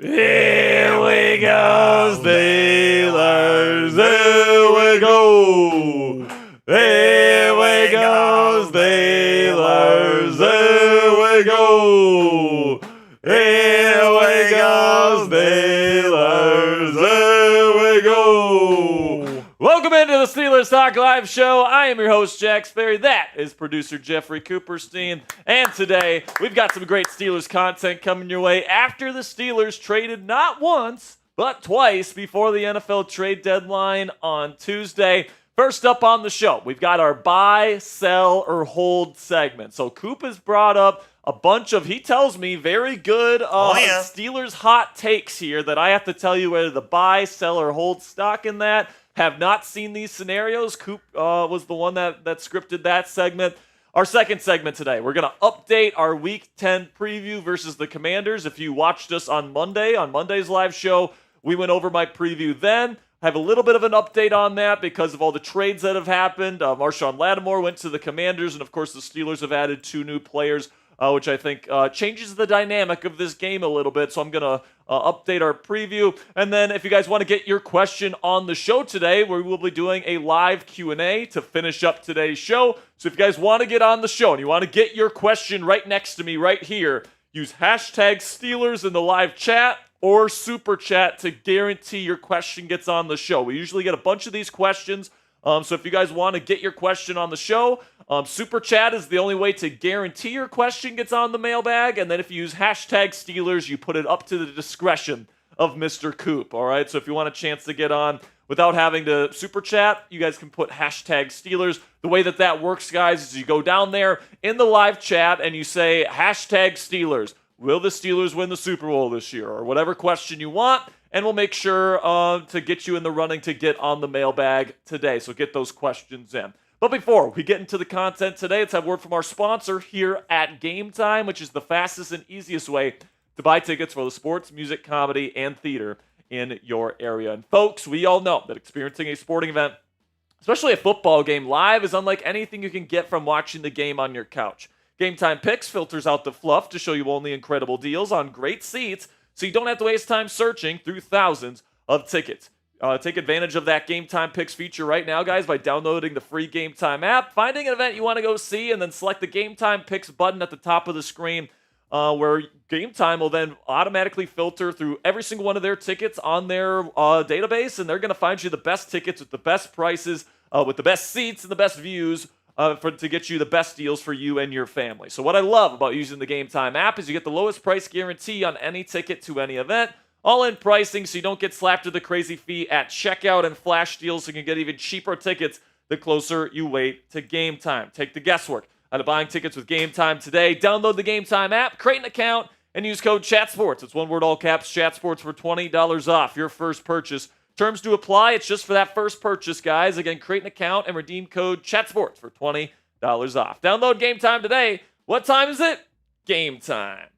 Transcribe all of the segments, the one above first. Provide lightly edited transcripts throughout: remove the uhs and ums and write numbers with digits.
Here we go, Steelers. Here we go. Here we go, Steelers. Here we go. Here we go, Steelers. Here we go. Welcome into the Steelers Talk Live Show. I am your host, Jack Sperry. That is producer Jeffrey Cooperstein. And today, we've got some great Steelers content coming your way after the Steelers traded not once, but twice before the NFL trade deadline on Tuesday. First up on the show, we've got our buy, sell, or hold segment. So Coop has brought up a bunch of, he tells me, very good Steelers hot takes here that I have to tell you whether to buy, sell, or hold stock in that. Have not seen these scenarios. Coop was the one that scripted that segment. Our second segment today, we're going to update our Week 10 preview versus the Commanders. If you watched us on Monday's live show, we went over my preview then. I have a little bit of an update on that because of all the trades that have happened. Marshawn Lattimore went to the Commanders, and of course the Steelers have added 2 new players, which I think changes the dynamic of this game a little bit. So I'm going to update our preview. And then if you guys want to get your question on the show today, we will be doing a live Q&A to finish up today's show. So if you guys want to get on the show and you want to get your question right next to me right here, use hashtag Steelers in the live chat or super chat to guarantee your question gets on the show. We usually get a bunch of these questions. So if you guys want to get your question on the show, super chat is the only way to guarantee your question gets on the mailbag. And then if you use hashtag Steelers, you put it up to the discretion of Mr. Coop. All right. So if you want a chance to get on without having to super chat, you guys can put hashtag Steelers. The way that works, guys, is you go down there in the live chat and you say hashtag Steelers. Will the Steelers win the Super Bowl this year? Or whatever question you want. And we'll make sure to get you in the running to get on the mailbag today. So get those questions in. But before we get into the content today, let's have a word from our sponsor here at Game Time, which is the fastest and easiest way to buy tickets for the sports, music, comedy, and theater in your area. And folks, we all know that experiencing a sporting event, especially a football game live, is unlike anything you can get from watching the game on your couch. Game Time Picks filters out the fluff to show you only incredible deals on great seats, so you don't have to waste time searching through thousands of tickets. Take advantage of that Game Time Picks feature right now, guys, by downloading the free Game Time app, finding an event you want to go see, and then select the Game Time Picks button at the top of the screen, where Game Time will then automatically filter through every single one of their tickets on their database, and they're going to find you the best tickets with the best prices, with the best seats and the best views, to get you the best deals for you and your family. So what I love about using the Game Time app is you get the lowest price guarantee on any ticket to any event, all-in pricing so you don't get slapped with a crazy fee at checkout, and flash deals so you can get even cheaper tickets the closer you wait to game time. Take the guesswork out of buying tickets with Game Time today. Download the Game Time app, create an account, and use code CHATSPORTS. It's one word, all caps, CHATSPORTS for $20 off your first purchase. Terms do apply. It's just for that first purchase, guys. Again, create an account and redeem code CHATSPORTS for $20 off. Download Game Time today. What time is it? Game time.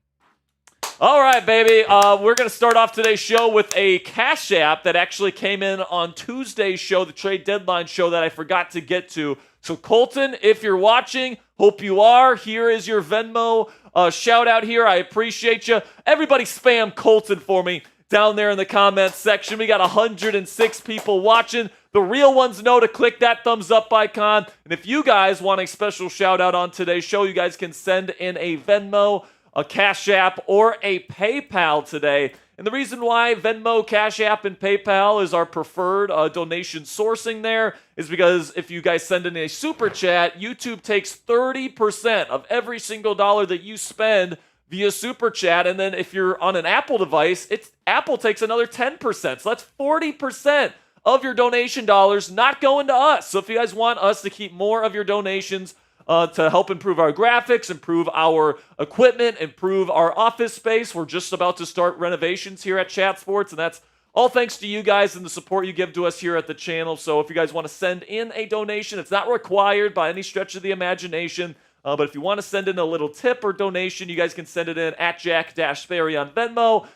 All right, baby. We're going to start off today's show with a Cashapp that actually came in on Tuesday's show, the trade deadline show that I forgot to get to. So, Colton, if you're watching, hope you are. Here is your Venmo shout out here. I appreciate you. Everybody spam Colton for me down there in the comments section. We got 106 people watching. The real ones know to click that thumbs up icon. And if you guys want a special shout out on today's show, you guys can send in a Venmo, a Cashapp, or a PayPal today. And the reason why Venmo, Cashapp, and PayPal is our preferred donation sourcing there is because if you guys send in a super chat, YouTube takes 30% of every single dollar that you spend via super chat, and then if you're on an Apple device, Apple takes another 10%. So that's 40% of your donation dollars not going to us. So if you guys want us to keep more of your donations to help improve our graphics, improve our equipment, improve our office space, we're just about to start renovations here at Chat Sports, and that's all thanks to you guys and the support you give to us here at the channel. So if you guys want to send in a donation, it's not required by any stretch of the imagination. But if you want to send in a little tip or donation, you guys can send it in at Jack-Sperry on Venmo,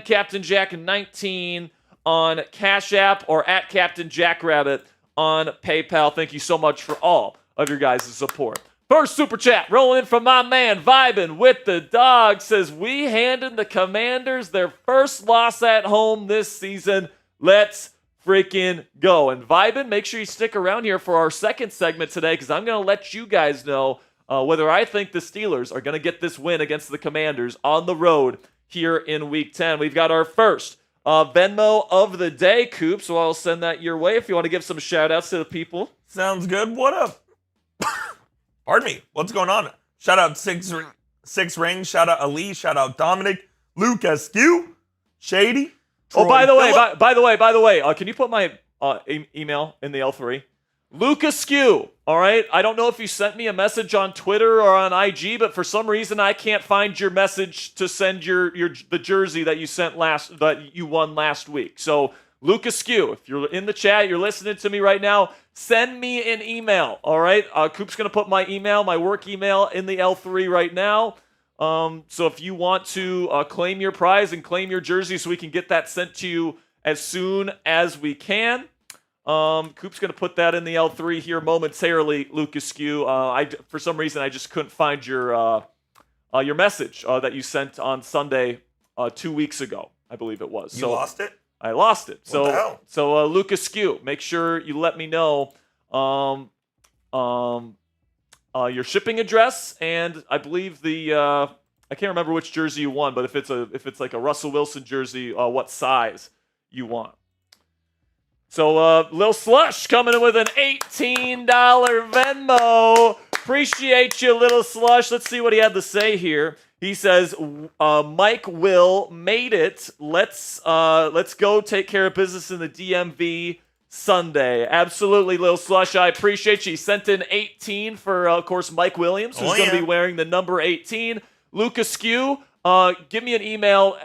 # Captain Jack 19 on Cashapp, or at Captain Jackrabbit on PayPal. Thank you so much for all of your guys' support. First super chat rolling in from my man, Vibin with the dog, says, we handed the Commanders their first loss at home this season. Let's freaking go. And Vibin, make sure you stick around here for our second segment today because I'm going to let you guys know whether I think the Steelers are going to get this win against the Commanders on the road here in Week 10. We've got our first Venmo of the day, Coop, so I'll send that your way if you want to give some shout-outs to the people. Sounds good. What up? Pardon me. What's going on? Shout out Six Rings. Shout out Ali. Shout out Dominic. Luke Askew. Shady. Oh, Troy by the way, Phillip. can you put my email in the L3? Luke Askew. All right. I don't know if you sent me a message on Twitter or on IG, but for some reason I can't find your message to send the jersey that you sent that you won last week. So Luke Askew, if you're in the chat, you're listening to me right now, send me an email. All right. Coop's gonna put my work email, in the L3 right now. So if you want to claim your prize and claim your jersey, so we can get that sent to you as soon as we can. Coop's going to put that in the L3 here momentarily, Lucas Skew. For some reason, I just couldn't find your message that you sent on Sunday 2 weeks ago, I believe it was. You lost it? I lost it. What the hell? So Lucas Skew, make sure you let me know your shipping address, and I believe I can't remember which jersey you won, but if it's like a Russell Wilson jersey, what size you want. So, Lil Slush coming in with an $18 Venmo. Appreciate you, Little Slush. Let's see what he had to say here. He says, Mike Will made it. Let's go take care of business in the DMV Sunday. Absolutely, Lil Slush. I appreciate you. He sent in 18 for, of course, Mike Williams, who's going to be wearing the number 18. Lucas Skew. Give me an email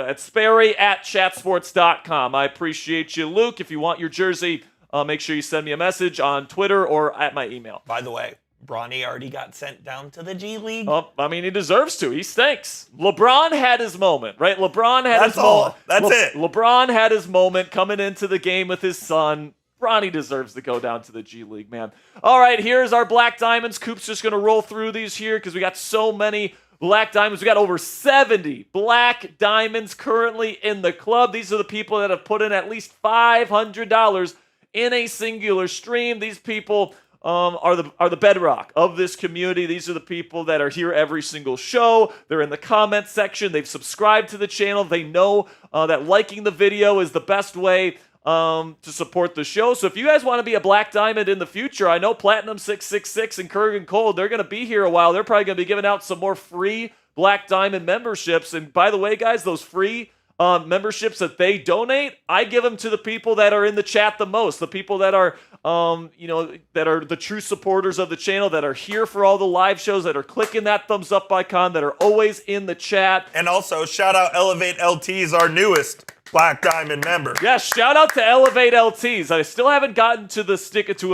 at sperry@chatsports.com. I appreciate you, Luke. If you want your jersey, make sure you send me a message on Twitter or at my email. By the way, Bronny already got sent down to the G League. Oh, I mean, he deserves to. He stinks. LeBron had his moment, right? That's it. LeBron had his moment coming into the game with his son. Bronny deserves to go down to the G League, man. All right, here's our Black Diamonds. Coop's just going to roll through these here because we got so many Black Diamonds. We got over 70 Black Diamonds currently in the club. These are the people that have put in at least $500 in a singular stream. These people are the bedrock of this community. These are the people that are here every single show. They're in the comment section. They've subscribed to the channel. They know that liking the video is the best way to support the show. So if you guys want to be a Black Diamond in the future, I know Platinum 666 and Kurgan Cold, they're going to be here a while. They're probably going to be giving out some more free Black Diamond memberships. And by the way, guys, those free memberships that they donate, I give them to the people that are in the chat the most, the people that are that are the true supporters of the channel, that are here for all the live shows, that are clicking that thumbs up icon, that are always in the chat. And also, shout out Elevate LTs, our newest Black Diamond member. Yes, shout out to Elevate LTs. I still haven't gotten to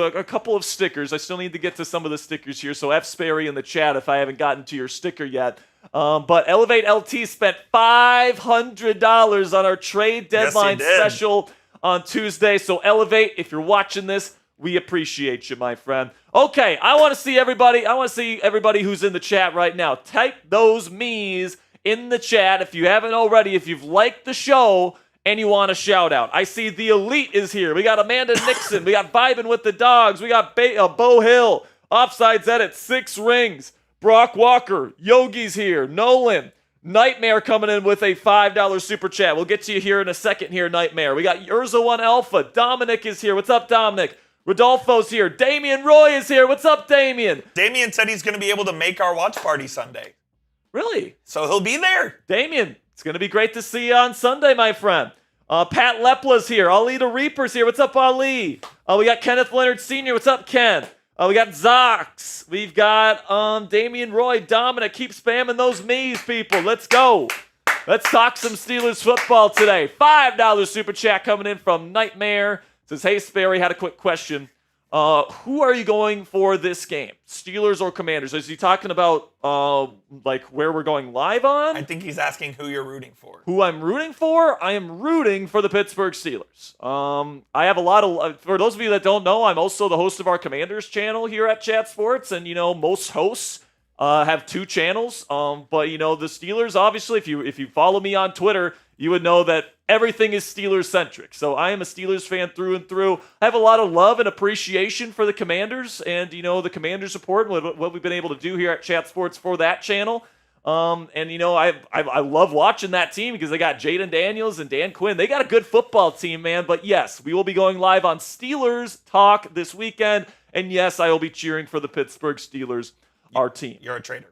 a couple of stickers. I still need to get to some of the stickers here. So F Sperry in the chat if I haven't gotten to your sticker yet. But Elevate LT spent $500 on our trade deadline special on Tuesday. So Elevate, if you're watching this, we appreciate you, my friend. Okay, I want to see everybody. I want to see everybody who's in the chat right now. Type those me's in the chat if you haven't already. If you've liked the show and you want a shout out. I see the Elite is here. We got Amanda Nixon. We got Vibin with the Dogs. We got Bo Hill. Offsides Edit. 6 Rings. Brock Walker. Yogi's here. Nolan. Nightmare coming in with a $5 super chat. We'll get to you here in a second here, Nightmare. We got Urza 1 Alpha. Dominic is here. What's up, Dominic? Rodolfo's here. Damian Roy is here. What's up, Damian? Damian said he's going to be able to make our watch party Sunday. Really? So he'll be there. Damian, it's going to be great to see you on Sunday, my friend. Pat Lepla's here. Ali the Reaper's here. What's up, Ali? We got Kenneth Leonard Sr. What's up, Ken? We got Zox. We've got Damian Roy. Dominic, keep spamming those me's, people. Let's go. Let's talk some Steelers football today. $5 super chat coming in from Nightmare. Says, hey, Sperry, had a quick question. Who are you going for this game? Steelers or Commanders? Is he talking about like where we're going live on? I think he's asking who you're rooting for. Who I'm rooting for? I am rooting for the Pittsburgh Steelers. I have a lot of, for those of you that don't know, I'm also the host of our Commanders channel here at Chat Sports, and most hosts have 2 channels. But the Steelers, obviously, if you follow me on Twitter, you would know that everything is Steelers-centric. So I am a Steelers fan through and through. I have a lot of love and appreciation for the Commanders and, the Commanders support and what we've been able to do here at Chat Sports for that channel. I love watching that team because they got Jaden Daniels and Dan Quinn. They got a good football team, man. But yes, we will be going live on Steelers Talk this weekend. And yes, I will be cheering for the Pittsburgh Steelers, our team. You're a traitor.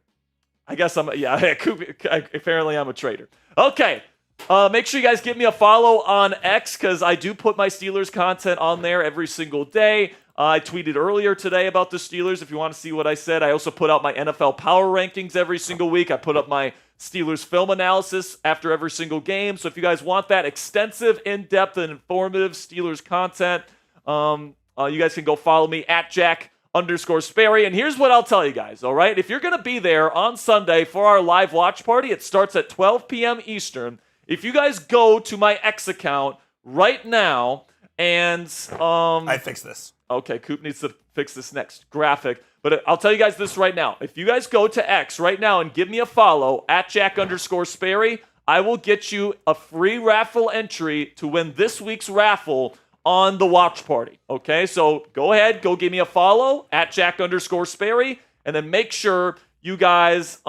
I guess apparently I'm a traitor. Okay. Make sure you guys give me a follow on X because I do put my Steelers content on there every single day. I tweeted earlier today about the Steelers if you want to see what I said. I also put out my NFL power rankings every single week. I put up my Steelers film analysis after every single game. So if you guys want that extensive, in-depth, and informative Steelers content, you guys can go follow me at Jack_Sperry. And here's what I'll tell you guys, all right? If you're going to be there on Sunday for our live watch party, it starts at 12 p.m. Eastern. If you guys go to my X account right now and I fixed this. Okay, Coop needs to fix this next graphic. But I'll tell you guys this right now. If you guys go to X right now and give me a follow at Jack_Sperry, I will get you a free raffle entry to win this week's raffle on the watch party. Okay, so go ahead, go give me a follow at Jack_Sperry, and then make sure you guys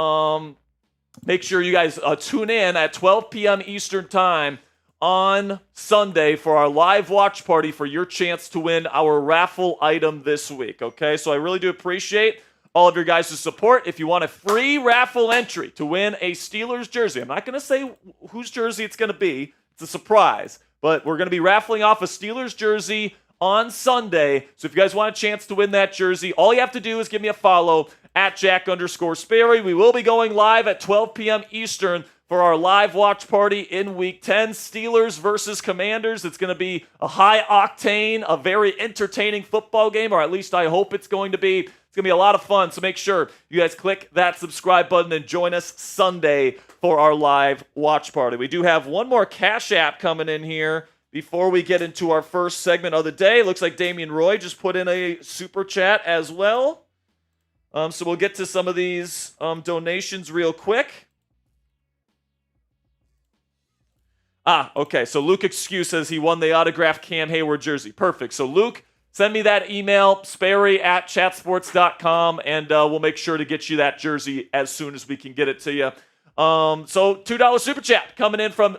tune in at 12 p.m. Eastern Time on Sunday for our live watch party for your chance to win our raffle item this week, okay? So I really do appreciate all of your guys' support. If you want a free raffle entry to win a Steelers jersey, I'm not going to say whose jersey it's going to be. It's a surprise. But we're going to be raffling off a Steelers jersey on Sunday. So if you guys want a chance to win that jersey, all you have to do is give me a follow at Jack_Sperry. We will be going live at 12 p.m. Eastern for our live watch party in Week 10, Steelers versus Commanders. It's going to be a high-octane, a very entertaining football game, or at least I hope it's going to be. It's going to be a lot of fun, so make sure you guys click that subscribe button and join us Sunday for our live watch party. We do have one more Cashapp coming in here before we get into our first segment of the day. Looks like Damian Roy just put in a super chat as well. So we'll get to some of these donations real quick. Okay. So Luke Excuse says he won the autographed Cam Hayward jersey. Perfect. So Luke, send me that email, Sperry at chatsports.com, and we'll make sure to get you that jersey as soon as we can get it to you. So $2 super chat coming in from,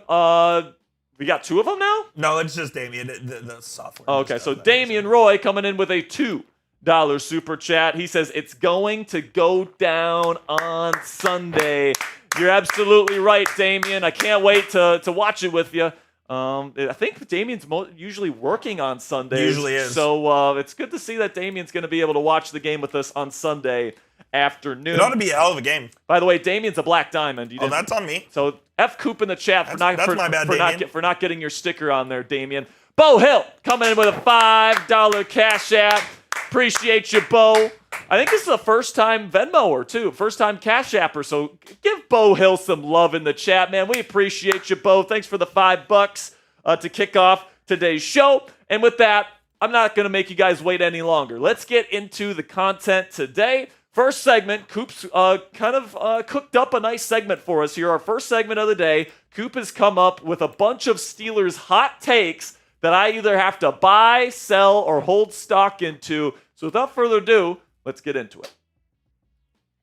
we got 2 of them now? No, it's just Damian, the software. Okay. So Damian Roy coming in with a $2 super chat. He says it's going to go down on Sunday. You're absolutely right, Damian. I can't wait to watch it with you. I think Damian's usually working on Sundays. Usually is. So it's good to see that Damian's going to be able to watch the game with us on Sunday afternoon. It ought to be a hell of a game. By the way, Damian's a black diamond. That's on me. So F Coop in the chat for not getting your sticker on there, Damian. Bo Hill coming in with a $5 Cash App. Appreciate you, Bo. I think this is the first time Venmoer, too. First time Cash Apper. So give Bo Hill some love in the chat, man. We appreciate you, Bo. Thanks for the $5 to kick off today's show. And with that, I'm not going to make you guys wait any longer. Let's get into the content today. First segment, Coop's cooked up a nice segment for us here. Our first segment of the day, Coop has come up with a bunch of Steelers hot takes that I either have to buy, sell, or hold stock into. So without further ado, let's get into it.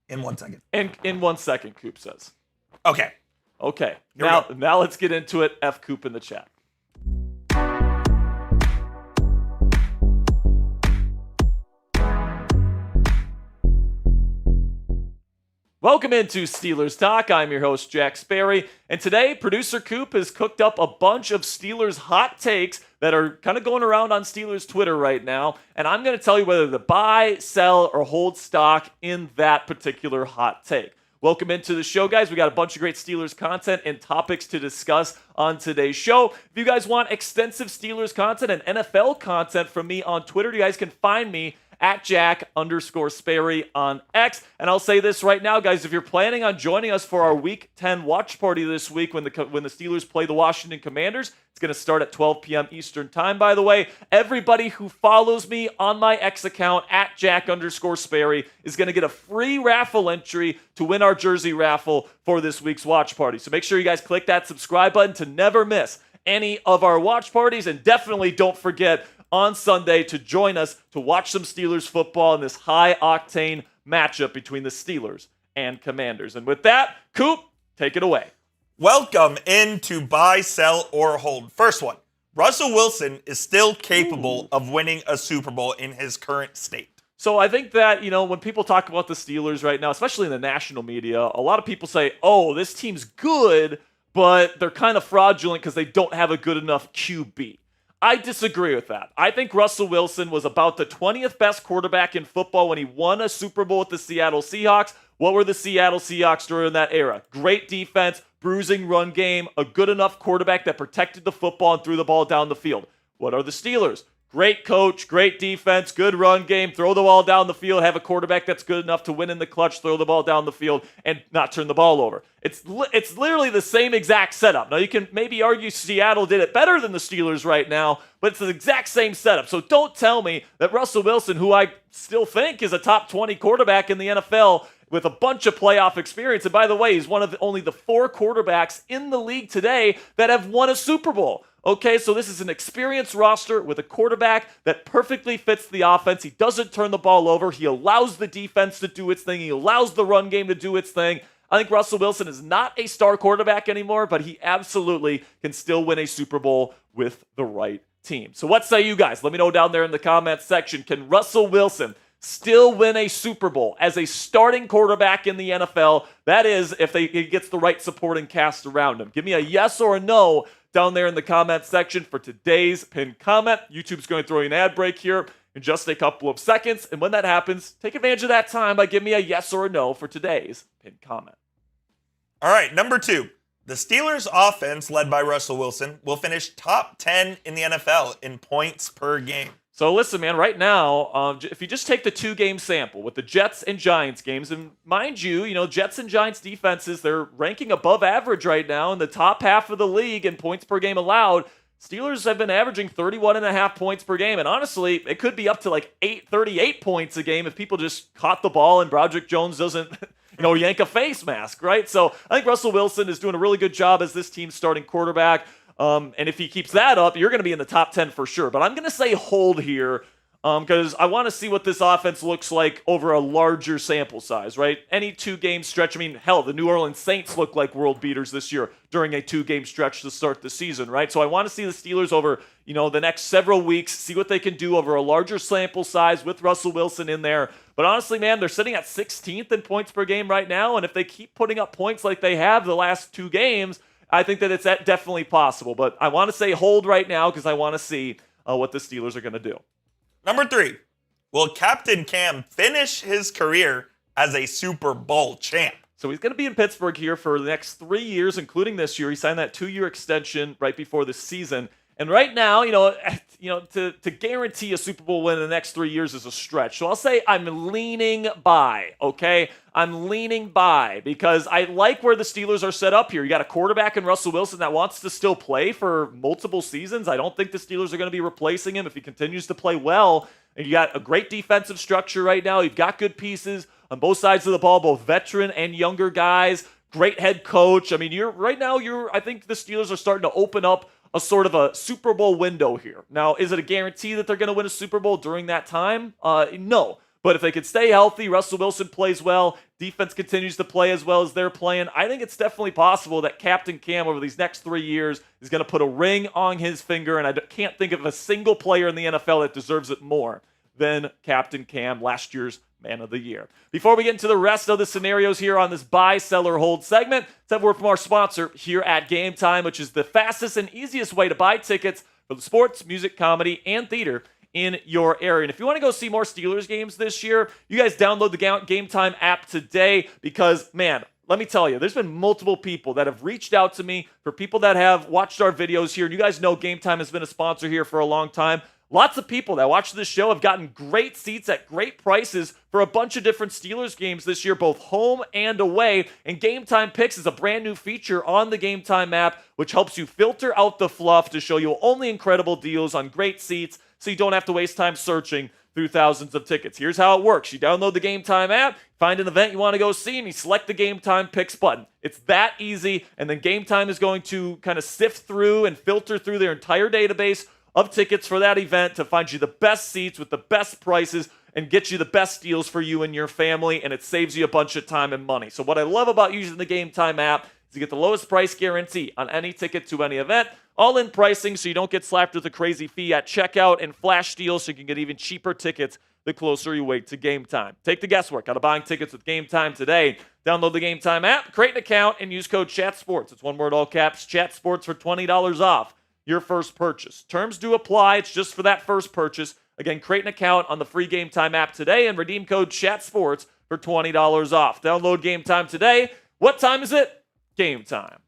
In 1 second. In 1 second, Coop says. Okay. Now let's get into it. F Coop in the chat. Welcome into Steelers Talk. I'm your host, Jack Sperry. And today, producer Coop has cooked up a bunch of Steelers hot takes that are kind of going around on Steelers Twitter right now. And I'm going to tell you whether to buy, sell, or hold stock in that particular hot take. welcome into the show, guys. We got a bunch of great Steelers content and topics to discuss on today's show. If you guys want extensive Steelers content and NFL content from me on Twitter, you guys can find me at Jack_Sperry on X. And I'll say this right now, guys, if you're planning on joining us for our Week 10 watch party this week when the Steelers play the Washington Commanders, it's going to start at 12 p.m. Eastern time, by the way. Everybody who follows me on my X account at Jack_Sperry is going to get a free raffle entry to win our jersey raffle for this week's watch party. So make sure you guys click that subscribe button to never miss any of our watch parties. And definitely don't forget on Sunday to join us to watch some Steelers football in this high-octane matchup between the Steelers and Commanders. And with that, Coop, take it away. Welcome into buy, sell, or hold. First one, Russell Wilson is still capable of winning a Super Bowl in his current state. So I think that, when people talk about the Steelers right now, especially in the national media, a lot of people say, oh, this team's good, but they're kind of fraudulent because they don't have a good enough QB. I disagree with that. I think Russell Wilson was about the 20th best quarterback in football when he won a Super Bowl with the Seattle Seahawks. What were the Seattle Seahawks during that era? Great defense, bruising run game, a good enough quarterback that protected the football and threw the ball down the field. What are the Steelers? Great coach, great defense, good run game, throw the ball down the field, have a quarterback that's good enough to win in the clutch, throw the ball down the field, and not turn the ball over. It's literally the same exact setup. Now, you can maybe argue Seattle did it better than the Steelers right now, but it's the exact same setup. So don't tell me that Russell Wilson, who I still think is a top 20 quarterback in the NFL with a bunch of playoff experience, and by the way, he's one of only the 4 quarterbacks in the league today that have won a Super Bowl. Okay, so this is an experienced roster with a quarterback that perfectly fits the offense. He doesn't turn the ball over. He allows the defense to do its thing. He allows the run game to do its thing. I think Russell Wilson is not a star quarterback anymore, but he absolutely can still win a Super Bowl with the right team. So what say you guys? Let me know down there in the comments section. Can Russell Wilson still win a Super Bowl as a starting quarterback in the NFL? That is, if he gets the right supporting cast around him. Give me a yes or a no down there in the comment section for today's pinned comment. YouTube's going to throw you an ad break here in just a couple of seconds. And when that happens, take advantage of that time by giving me a yes or a no for today's pinned comment. All right, number 2. The Steelers' offense, led by Russell Wilson, will finish top 10 in the NFL in points per game. So listen, man, right now, if you just take the 2-game sample with the Jets and Giants games, and mind you, Jets and Giants defenses, they're ranking above average right now in the top half of the league in points per game allowed. Steelers have been averaging 31.5 points per game, and honestly, it could be up to like 38 points a game if people just caught the ball and Broderick Jones doesn't, yank a face mask, right? So I think Russell Wilson is doing a really good job as this team's starting quarterback. And if he keeps that up, you're going to be in the top 10 for sure. But I'm going to say hold here because I want to see what this offense looks like over a larger sample size, right? Any 2-game stretch. I mean, hell, the New Orleans Saints look like world beaters this year during a 2-game stretch to start the season, right? So I want to see the Steelers over, the next several weeks, see what they can do over a larger sample size with Russell Wilson in there. But honestly, man, they're sitting at 16th in points per game right now. And if they keep putting up points like they have the last 2 games, I think that it's definitely possible, but I want to say hold right now because I want to see what the Steelers are going to do. Number 3, will Captain Cam finish his career as a Super Bowl champ? So he's going to be in Pittsburgh here for the next 3 years, including this year. He signed that 2-year extension right before the season. And right now, to guarantee a Super Bowl win in the next 3 years is a stretch. So I'll say I'm leaning by, okay? I'm leaning by because I like where the Steelers are set up here. You got a quarterback in Russell Wilson that wants to still play for multiple seasons. I don't think the Steelers are going to be replacing him if he continues to play well. And you got a great defensive structure right now. You've got good pieces on both sides of the ball, both veteran and younger guys. Great head coach. I mean, I think the Steelers are starting to open up a sort of a Super Bowl window here. Now, is it a guarantee that they're going to win a Super Bowl during that time? No. But if they could stay healthy, Russell Wilson plays well, defense continues to play as well as they're playing, I think it's definitely possible that Captain Cam over these next 3 years is going to put a ring on his finger, and I can't think of a single player in the NFL that deserves it more than Captain Cam, last year's Man of the Year. Before we get into the rest of the scenarios here on this buy, sell, or hold segment, let's have a word from our sponsor here at Game Time, which is the fastest and easiest way to buy tickets for the sports, music, comedy, and theater in your area. And if you want to go see more Steelers games this year, you guys download the Game Time app today because, man, let me tell you, there's been multiple people that have reached out to me, for people that have watched our videos here. And you guys know Game Time has been a sponsor here for a long time. Lots of people that watch this show have gotten great seats at great prices for a bunch of different Steelers games this year, both home and away. And Game Time Picks is a brand new feature on the Game Time app, which helps you filter out the fluff to show you only incredible deals on great seats, so you don't have to waste time searching through thousands of tickets. Here's how it works. You download the Game Time app, find an event you want to go see, and you select the Game Time Picks button. It's that easy, and then Game Time is going to kind of sift through and filter through their entire database of tickets for that event to find you the best seats with the best prices and get you the best deals for you and your family, and it saves you a bunch of time and money. So what I love about using the Game Time app is you get the lowest price guarantee on any ticket to any event, all-in pricing so you don't get slapped with a crazy fee at checkout, and flash deals so you can get even cheaper tickets the closer you wait to game time. Take the guesswork out of buying tickets with Game Time today. Download the Game Time app, create an account, and use code CHATSPORTS. It's one word, all caps, CHATSPORTS, for $20 off your first purchase. Terms do apply. It's just for that first purchase. Again, create an account on the free Game Time app today and redeem code CHATSPORTS for $20 off. Download Game Time today. What time is it? Game time.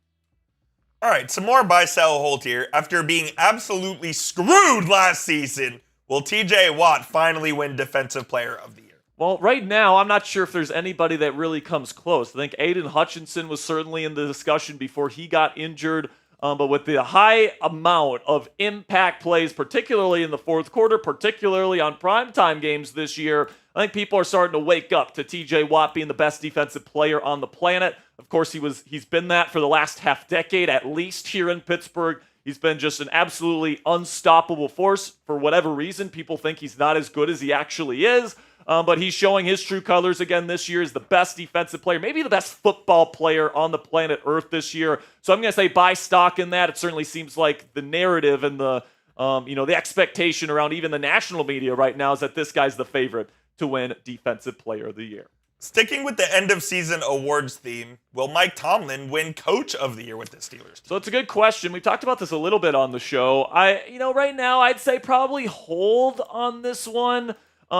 All right, some more buy, sell, hold here. After being absolutely screwed last season, will TJ Watt finally win Defensive Player of the Year? Well, right now, I'm not sure if there's anybody that really comes close. I think Aiden Hutchinson was certainly in the discussion before he got injured. But with the high amount of impact plays, particularly in the fourth quarter, particularly on primetime games this year, I think people are starting to wake up to TJ Watt being the best defensive player on the planet. Of course, he's been that for the last half decade, at least here in Pittsburgh. He's been just an absolutely unstoppable force. For whatever reason, people think he's not as good as he actually is. But he's showing his true colors again this year as the best defensive player, maybe the best football player on the planet Earth this year. So I'm going to say buy stock in that. It certainly seems like the narrative and the expectation around even the national media right now is that this guy's the favorite to win Defensive Player of the Year. Sticking with the end of season awards theme, will Mike Tomlin win Coach of the Year with the Steelers? So it's a good question. We talked about this a little bit on the show. Right now I'd say probably hold on this one.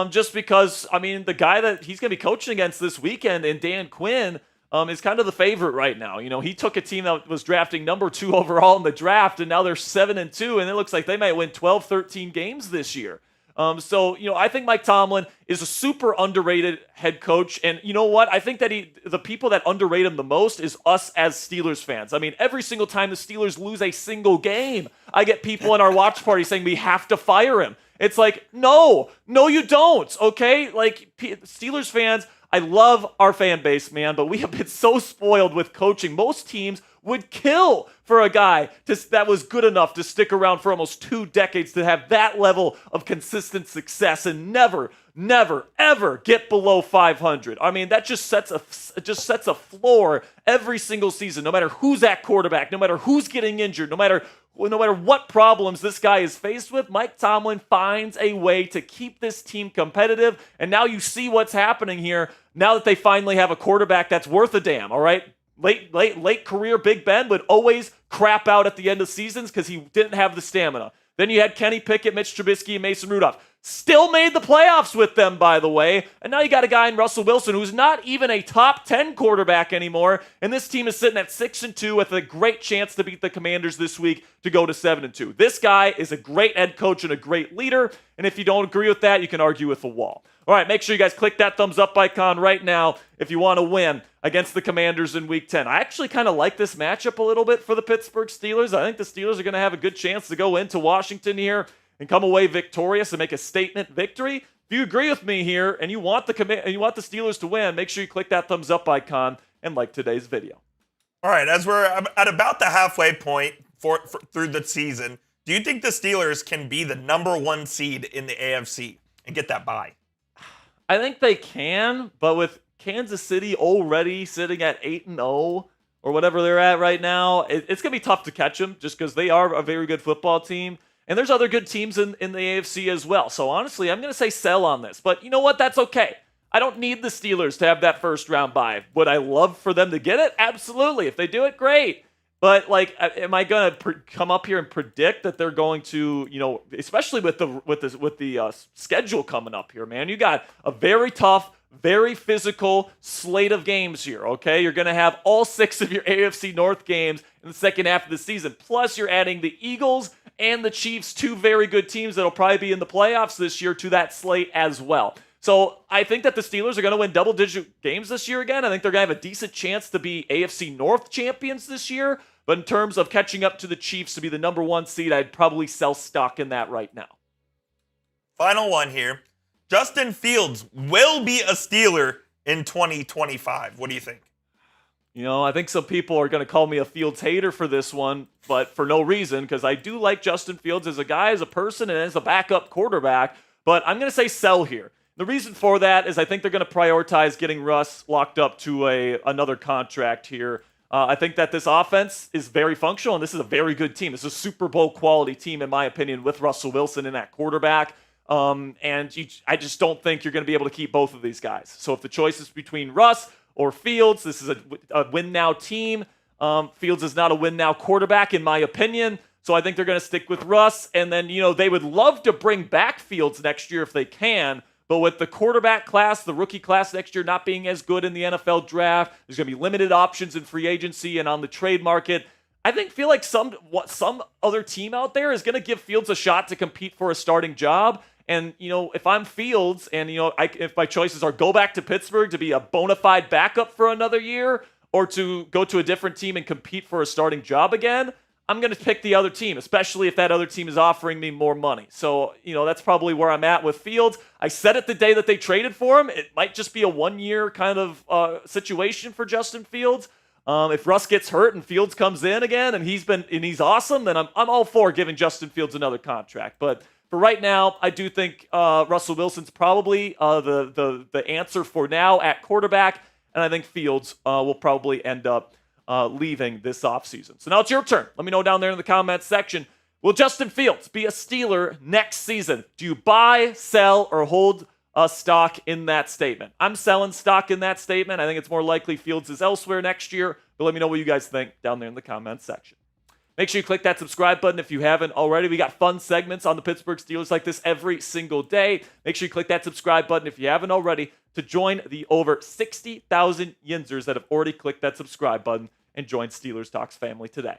Just because, the guy that he's going to be coaching against this weekend, and Dan Quinn, is kind of the favorite right now. He took a team that was drafting number 2 overall in the draft, and now they're 7-2, and it looks like they might win 12, 13 games this year. I think Mike Tomlin is a super underrated head coach, and you know what? I think that the people that underrate him the most is us as Steelers fans. Every single time the Steelers lose a single game, I get people in our watch party saying we have to fire him. It's like, no, you don't, okay? Steelers fans, I love our fan base, man, but we have been so spoiled with coaching. Most teams would kill for a guy that was good enough to stick around for almost 2 decades to have that level of consistent success and never, ever get below 500. That just sets a floor every single season, no matter who's at quarterback, no matter who's getting injured, no matter what problems this guy is faced with. Mike Tomlin finds a way to keep this team competitive, and now you see what's happening here now that they finally have a quarterback that's worth a damn, all right? Late career Big Ben would always crap out at the end of seasons because he didn't have the stamina. Then you had Kenny Pickett, Mitch Trubisky, and Mason Rudolph. Still made the playoffs with them, by the way. And now you got a guy in Russell Wilson who's not even a top 10 quarterback anymore. And this team is sitting at 6-2 with a great chance to beat the Commanders this week to go to 7-2. This guy is a great head coach and a great leader. And if you don't agree with that, you can argue with the wall. All right, make sure you guys click that thumbs up icon right now if you want to win against the Commanders in Week 10. I actually kind of like this matchup a little bit for the Pittsburgh Steelers. I think the Steelers are going to have a good chance to go into Washington here and come away victorious and make a statement victory. If you agree with me here and you want the Steelers to win, make sure you click that thumbs up icon and like today's video. All right, as we're at about the halfway point through the season, do you think the Steelers can be the number 1 seed in the AFC and get that bye? I think they can, but with Kansas City already sitting at 8-0 or whatever they're at right now, it's going to be tough to catch them just because they are a very good football team. And there's other good teams in the AFC as well. So honestly, I'm going to say sell on this. But you know what? That's okay. I don't need the Steelers to have that first round bye. Would I love for them to get it? Absolutely. If they do it, great. But like, am I gonna come up here and predict that they're going to, especially with the schedule coming up here, man? You got a very tough, very physical slate of games here. Okay, you're gonna have all 6 of your AFC North games in the second half of the season. Plus, you're adding the Eagles and the Chiefs, 2 very good teams that'll probably be in the playoffs this year, to that slate as well. So I think that the Steelers are going to win double-digit games this year again. I think they're going to have a decent chance to be AFC North champions this year. But in terms of catching up to the Chiefs to be the number 1 seed, I'd probably sell stock in that right now. Final one here. Justin Fields will be a Steeler in 2025. What do you think? I think some people are going to call me a Fields hater for this one, but for no reason, because I do like Justin Fields as a guy, as a person, and as a backup quarterback. But I'm going to say sell here. The reason for that is I think they're going to prioritize getting Russ locked up to another contract here. I think that this offense is very functional, and this is a very good team. This is a Super Bowl quality team, in my opinion, with Russell Wilson in at quarterback. I just don't think you're going to be able to keep both of these guys. So if the choice is between Russ or Fields, this is a win-now team. Fields is not a win-now quarterback, in my opinion. So I think they're going to stick with Russ. And then, they would love to bring back Fields next year if they can. But with the quarterback class, the rookie class next year not being as good in the NFL draft, there's going to be limited options in free agency and on the trade market. I feel like some other team out there is going to give Fields a shot to compete for a starting job. And, if I'm Fields and, if my choices are go back to Pittsburgh to be a bona fide backup for another year or to go to a different team and compete for a starting job again, I'm going to pick the other team, especially if that other team is offering me more money. So, that's probably where I'm at with Fields. I said it the day that they traded for him. It might just be a one-year kind of situation for Justin Fields. If Russ gets hurt and Fields comes in again and he's awesome, then I'm all for giving Justin Fields another contract. But for right now, I do think Russell Wilson's probably the answer for now at quarterback, and I think Fields will probably end up leaving this offseason. So now it's your turn. Let me know down there in the comments section. Will Justin Fields be a Steeler next season? Do you buy, sell, or hold stock in that statement? I'm selling stock in that statement. I think it's more likely Fields is elsewhere next year, but let me know what you guys think down there in the comments section. Make sure you click that subscribe button if you haven't already. We got fun segments on the Pittsburgh Steelers like this every single day. Make sure you click that subscribe button if you haven't already to join the over 60,000 Yinzers that have already clicked that subscribe button and joined Steelers Talks family today.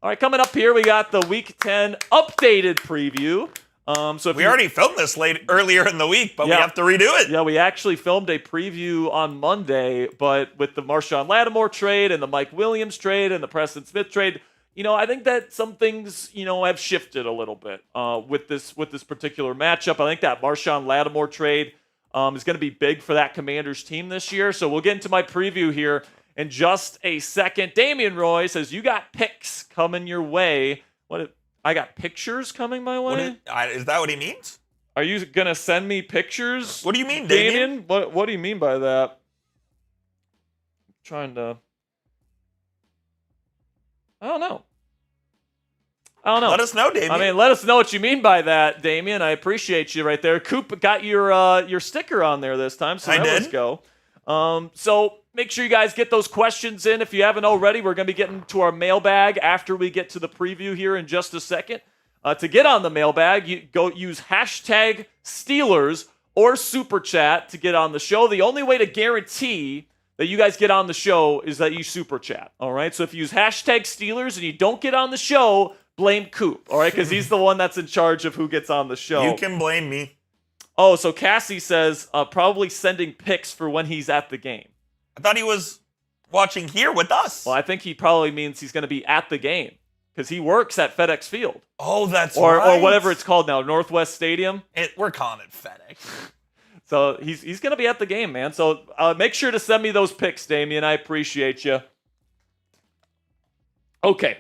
All right, coming up here, we got the Week 10 updated preview. So if we already filmed this earlier in the week, but we have to redo it. Yeah, we actually filmed a preview on Monday, but with the Marshawn Lattimore trade and the Mike Williams trade and the Preston Smith trade, I think that some things, have shifted a little bit with this particular matchup. I think that Marshawn Lattimore trade is going to be big for that Commanders team this year. So we'll get into my preview here in just a second. Damian Roy says, you got picks coming your way. I got pictures coming my way? Is that what he means? Are you going to send me pictures? What do you mean, Damian? What do you mean by that? I'm trying to... I don't know. Let us know, Damian. Let us know what you mean by that, Damian. I appreciate you right there. Coop got your sticker on there this time, so let's go. So make sure you guys get those questions in if you haven't already. We're going to be getting to our mailbag after we get to the preview here in just a second. To get on the mailbag, you go use hashtag Steelers or Super Chat to get on the show. The only way to guarantee that you guys get on the show is that you Super Chat. All right. So if you use hashtag Steelers and you don't get on the show, blame Coop. All right. Because he's the one that's in charge of who gets on the show. You can blame me. Oh, so Cassie says probably sending pics for when he's at the game. I thought he was watching here with us. Well, I think he probably means he's going to be at the game because he works at FedEx Field. Oh, that's right. Or whatever it's called now, Northwest Stadium. We're calling it FedEx. So he's going to be at the game, man. So make sure to send me those pics, Damian. I appreciate you. Okay.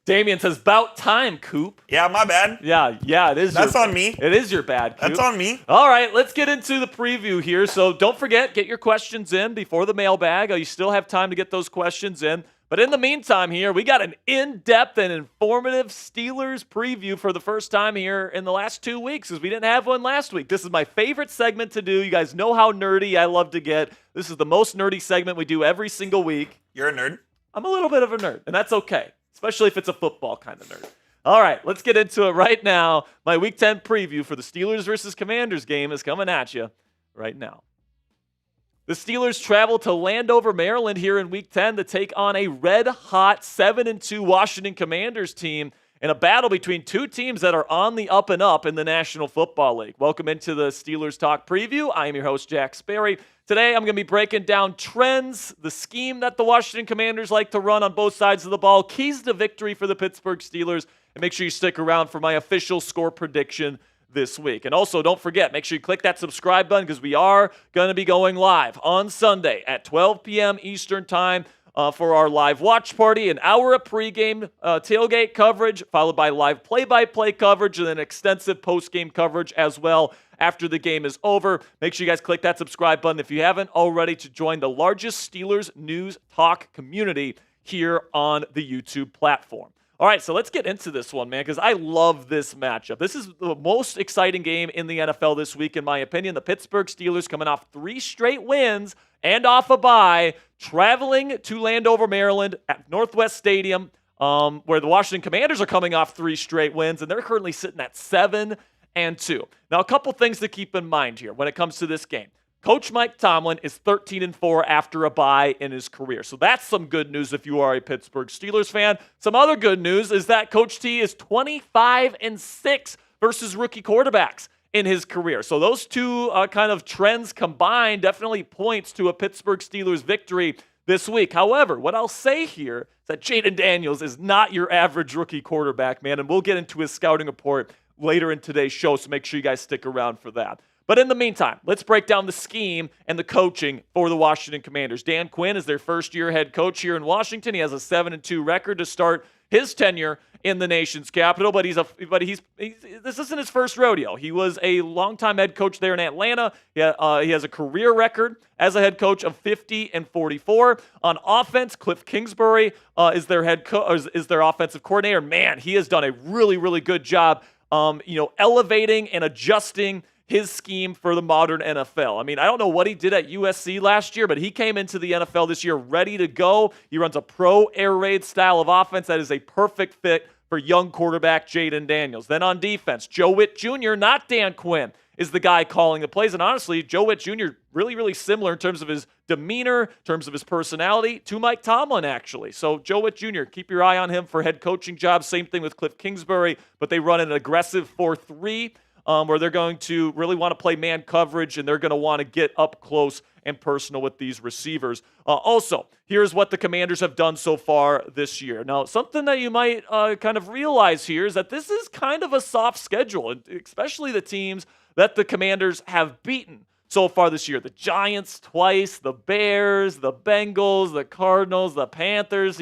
Damian says, about time, Coop. Yeah, my bad. Yeah, it is. That's on me. It is your bad, Coop. That's on me. All right, let's get into the preview here. So don't forget, get your questions in before the mailbag. You still have time to get those questions in. But in the meantime here, we got an in-depth and informative Steelers preview for the first time here in the last 2 weeks because we didn't have one last week. This is my favorite segment to do. You guys know how nerdy I love to get. This is the most nerdy segment we do every single week. You're a nerd. I'm a little bit of a nerd, and that's okay, especially if it's a football kind of nerd. All right, let's get into it right now. My Week 10 preview for the Steelers versus Commanders game is coming at you right now. The Steelers travel to Landover, Maryland here in Week 10 to take on a red-hot 7-2 Washington Commanders team in a battle between two teams that are on the up and up in the National Football League. Welcome into the Steelers Talk Preview. I am your host, Jack Sperry. Today, I'm going to be breaking down trends, the scheme that the Washington Commanders like to run on both sides of the ball, keys to victory for the Pittsburgh Steelers, and make sure you stick around for my official score prediction this week. And also, don't forget, make sure you click that subscribe button because we are going to be going live on Sunday at 12 p.m. Eastern Time for our live watch party, an hour of pregame tailgate coverage, followed by live play-by-play coverage, and then extensive post-game coverage as well after the game is over. Make sure you guys click that subscribe button if you haven't already to join the largest Steelers news talk community here on the YouTube platform. All right, so let's get into this one, man, because I love this matchup. This is the most exciting game in the NFL this week, in my opinion. The Pittsburgh Steelers coming off 3 straight wins and off a bye, traveling to Landover, Maryland at Northwest Stadium, where the Washington Commanders are coming off 3 straight wins, and they're currently sitting at 7-2. Now, a couple things to keep in mind here when it comes to this game. Coach Mike Tomlin is 13-4 after a bye in his career. So that's some good news if you are a Pittsburgh Steelers fan. Some other good news is that Coach T is 25-6 versus rookie quarterbacks in his career. So those two kind of trends combined definitely points to a Pittsburgh Steelers victory this week. However, what I'll say here is that Jaden Daniels is not your average rookie quarterback, man, and we'll get into his scouting report later in today's show, so make sure you guys stick around for that. But in the meantime, let's break down the scheme and the coaching for the Washington Commanders. Dan Quinn is their first-year head coach here in Washington. He has a 7-2 record to start his tenure in the nation's capital, but this isn't his first rodeo. He was a longtime head coach there in Atlanta. He has a career record as a head coach of 50-44. On offense, Cliff Kingsbury is their offensive coordinator. Man, he has done a really, really good job, elevating and adjusting his scheme for the modern NFL. I mean, I don't know what he did at USC last year, but he came into the NFL this year ready to go. He runs a pro air raid style of offense that is a perfect fit for young quarterback Jaden Daniels. Then on defense, Joe Witt Jr., not Dan Quinn, is the guy calling the plays. And honestly, Joe Witt Jr., really, really similar in terms of his demeanor, in terms of his personality, to Mike Tomlin, actually. So Joe Witt Jr., keep your eye on him for head coaching jobs. Same thing with Cliff Kingsbury, but they run an aggressive 4-3. Where they're going to really want to play man coverage, and they're going to want to get up close and personal with these receivers. Also, here's what the Commanders have done so far this year. Now, something that you might kind of realize here is that this is kind of a soft schedule, especially the teams that the Commanders have beaten so far this year. The Giants twice, the Bears, the Bengals, the Cardinals, the Panthers.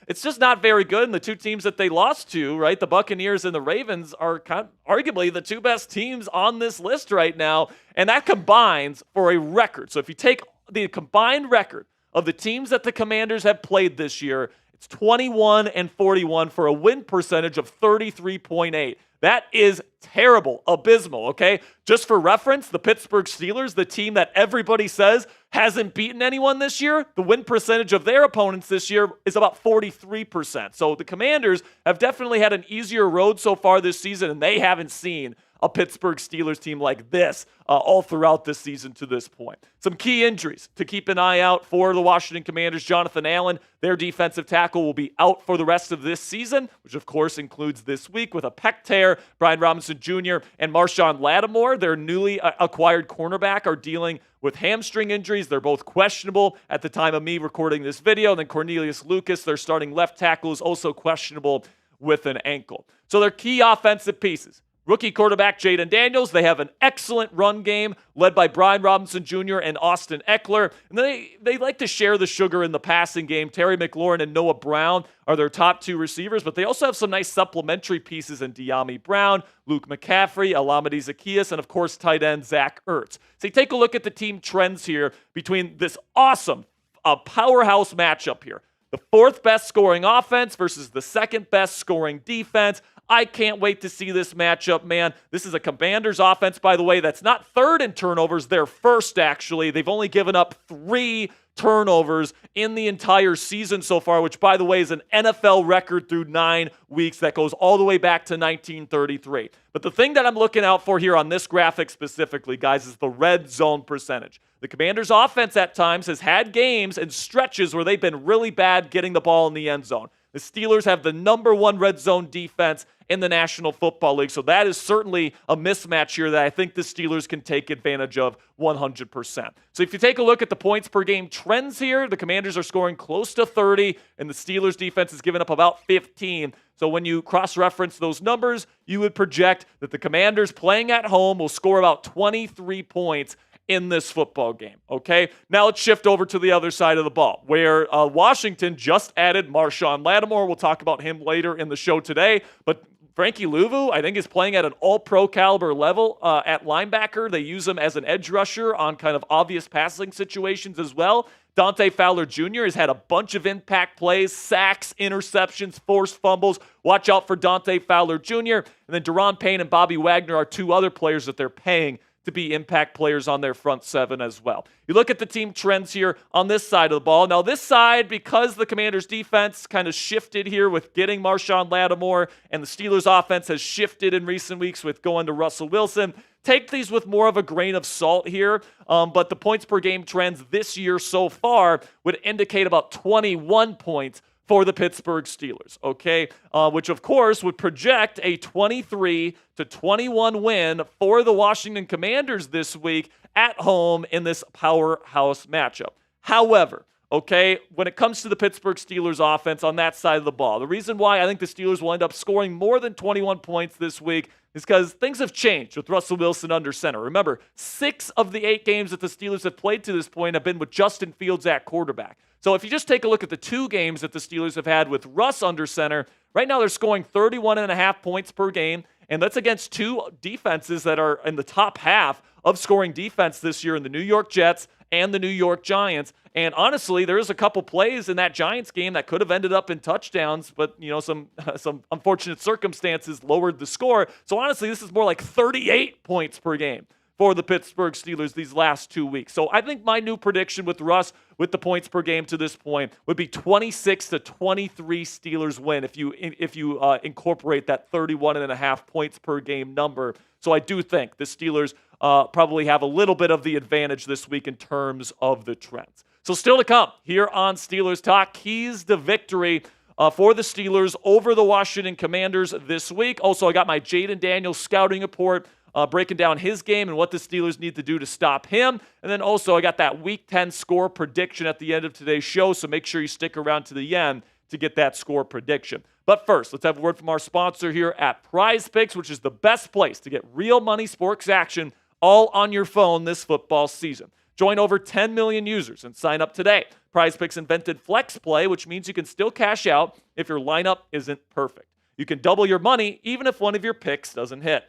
It's just not very good. And the two teams that they lost to, right, the Buccaneers and the Ravens, are arguably the two best teams on this list right now. And that combines for a record. So if you take the combined record of the teams that the Commanders have played this year, it's 21-41 for a win percentage of 33.8. That is terrible, abysmal, okay? Just for reference, the Pittsburgh Steelers, the team that everybody says hasn't beaten anyone this year, the win percentage of their opponents this year is about 43%. So the Commanders have definitely had an easier road so far this season, and they haven't seen a Pittsburgh Steelers team like this all throughout this season to this point. Some key injuries to keep an eye out for the Washington Commanders. Jonathan Allen, their defensive tackle, will be out for the rest of this season, which of course includes this week with a pec tear. Brian Robinson Jr. and Marshawn Lattimore, their newly acquired cornerback, are dealing with hamstring injuries. They're both questionable at the time of me recording this video. And then Cornelius Lucas, their starting left tackle, is also questionable with an ankle. So their key offensive pieces: rookie quarterback Jaden Daniels. They have an excellent run game led by Brian Robinson Jr. and Austin Eckler. And they like to share the sugar in the passing game. Terry McLaurin and Noah Brown are their top two receivers, but they also have some nice supplementary pieces in De'Ami Brown, Luke McCaffrey, Alameda Zaccheaus, and of course tight end Zach Ertz. So you take a look at the team trends here between this awesome powerhouse matchup here. The fourth best scoring offense versus the second best scoring defense. I can't wait to see this matchup, man. This is a Commanders offense, by the way, that's not third in turnovers. They're first, actually. They've only given up 3 turnovers in the entire season so far, which, by the way, is an NFL record through 9 weeks that goes all the way back to 1933. But the thing that I'm looking out for here on this graphic specifically, guys, is the red zone percentage. The Commanders' offense at times has had games and stretches where they've been really bad getting the ball in the end zone. The Steelers have the number 1 red zone defense in the National Football League, so that is certainly a mismatch here that I think the Steelers can take advantage of 100%. So if you take a look at the points per game trends here, the Commanders are scoring close to 30, and the Steelers' defense is giving up about 15. So when you cross-reference those numbers, you would project that the Commanders playing at home will score about 23 points in this football game, okay? Now let's shift over to the other side of the ball, where Washington just added Marshawn Lattimore. We'll talk about him later in the show today, but Frankie Louvu, I think, is playing at an all-pro caliber level at linebacker. They use him as an edge rusher on kind of obvious passing situations as well. Dante Fowler Jr. has had a bunch of impact plays, sacks, interceptions, forced fumbles. Watch out for Dante Fowler Jr. And then Deron Payne and Bobby Wagner are 2 other players that they're paying to be impact players on their front 7 as well. You look at the team trends here on this side of the ball. Now this side, because the Commanders' defense kind of shifted here with getting Marshawn Lattimore, and the Steelers' offense has shifted in recent weeks with going to Russell Wilson, take these with more of a grain of salt here, but the points per game trends this year so far would indicate about 21 points for the Pittsburgh Steelers, okay? Which, of course, would project a 23-21 win for the Washington Commanders this week at home in this powerhouse matchup. However, okay, when it comes to the Pittsburgh Steelers offense on that side of the ball, the reason why I think the Steelers will end up scoring more than 21 points this week is because things have changed with Russell Wilson under center. Remember, 6 of the 8 games that the Steelers have played to this point have been with Justin Fields at quarterback. So if you just take a look at the 2 games that the Steelers have had with Russ under center, right now they're scoring 31.5 points per game, and that's against 2 defenses that are in the top half of scoring defense this year in the New York Jets and the New York Giants. And honestly, there is a couple plays in that Giants game that could have ended up in touchdowns, but some unfortunate circumstances lowered the score. So honestly, this is more like 38 points per game for the Pittsburgh Steelers these last 2 weeks. So I think my new prediction with Russ, with the points per game to this point, would be 26-23 Steelers win if you incorporate that 31.5 points per game number. So I do think the Steelers probably have a little bit of the advantage this week in terms of the trends. So still to come here on Steelers Talk, keys to victory for the Steelers over the Washington Commanders this week. Also, I got my Jaden Daniels scouting report breaking down his game and what the Steelers need to do to stop him. And then also I got that Week 10 score prediction at the end of today's show, so make sure you stick around to the end to get that score prediction. But first, let's have a word from our sponsor here at Prize Picks, which is the best place to get real money sports action all on your phone this football season. Join over 10 million users and sign up today. Prize Picks invented Flex Play, which means you can still cash out if your lineup isn't perfect. You can double your money even if one of your picks doesn't hit.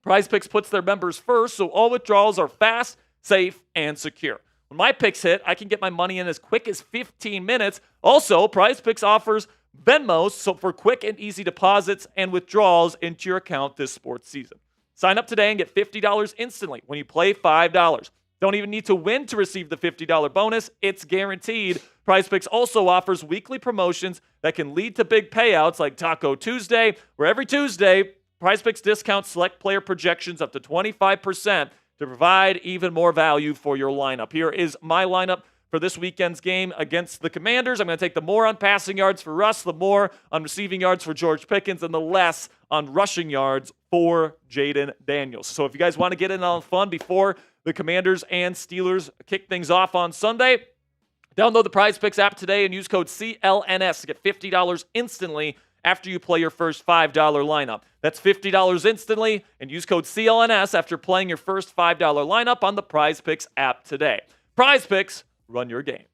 Prize Picks puts their members first, so all withdrawals are fast, safe, and secure. When my picks hit, I can get my money in as quick as 15 minutes. Also, Prize Picks offers Venmo for quick and easy deposits and withdrawals into your account this sports season. Sign up today and get $50 instantly when you play $5. Don't even need to win to receive the $50 bonus. It's guaranteed. Prize Picks also offers weekly promotions that can lead to big payouts like Taco Tuesday, where every Tuesday, Prize Picks discounts select player projections up to 25% to provide even more value for your lineup. Here is my lineup for this weekend's game against the Commanders. I'm going to take the more on passing yards for Russ, the more on receiving yards for George Pickens, and the less on rushing yards for Jaden Daniels. So if you guys want to get in on fun before the Commanders and Steelers kick things off on Sunday, download the Prize Picks app today and use code CLNS to get $50 instantly after you play your first $5 lineup. That's $50 instantly, and use code CLNS after playing your first $5 lineup on the Prize Picks app today. Prize Picks, run your game.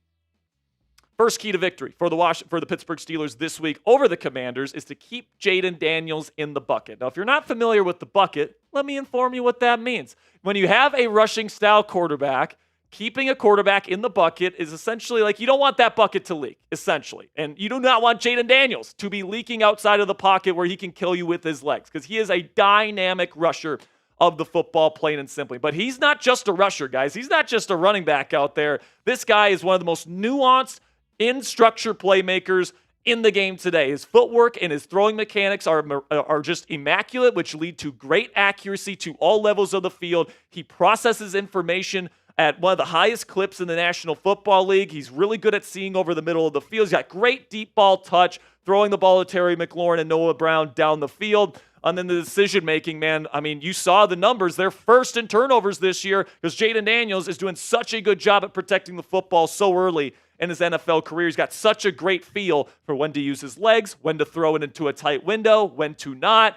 First key to victory for the Pittsburgh Steelers this week over the Commanders is to keep Jaden Daniels in the bucket. Now, if you're not familiar with the bucket, let me inform you what that means. When you have a rushing style quarterback, keeping a quarterback in the bucket is essentially like you don't want that bucket to leak, essentially. And you do not want Jaden Daniels to be leaking outside of the pocket where he can kill you with his legs, because he is a dynamic rusher of the football, plain and simply. But he's not just a rusher, guys. He's not just a running back out there. This guy is one of the most nuanced, in-structure playmakers in the game today. His footwork and his throwing mechanics are just immaculate, which lead to great accuracy to all levels of the field. He processes information at one of the highest clips in the National Football League. He's really good at seeing over the middle of the field. He's got great deep ball touch, throwing the ball to Terry McLaurin and Noah Brown down the field. And then the decision-making, man, I mean, you saw the numbers. They're first in turnovers this year because Jaden Daniels is doing such a good job at protecting the football so early in his NFL career. He's got such a great feel for when to use his legs, when to throw it into a tight window, when to not.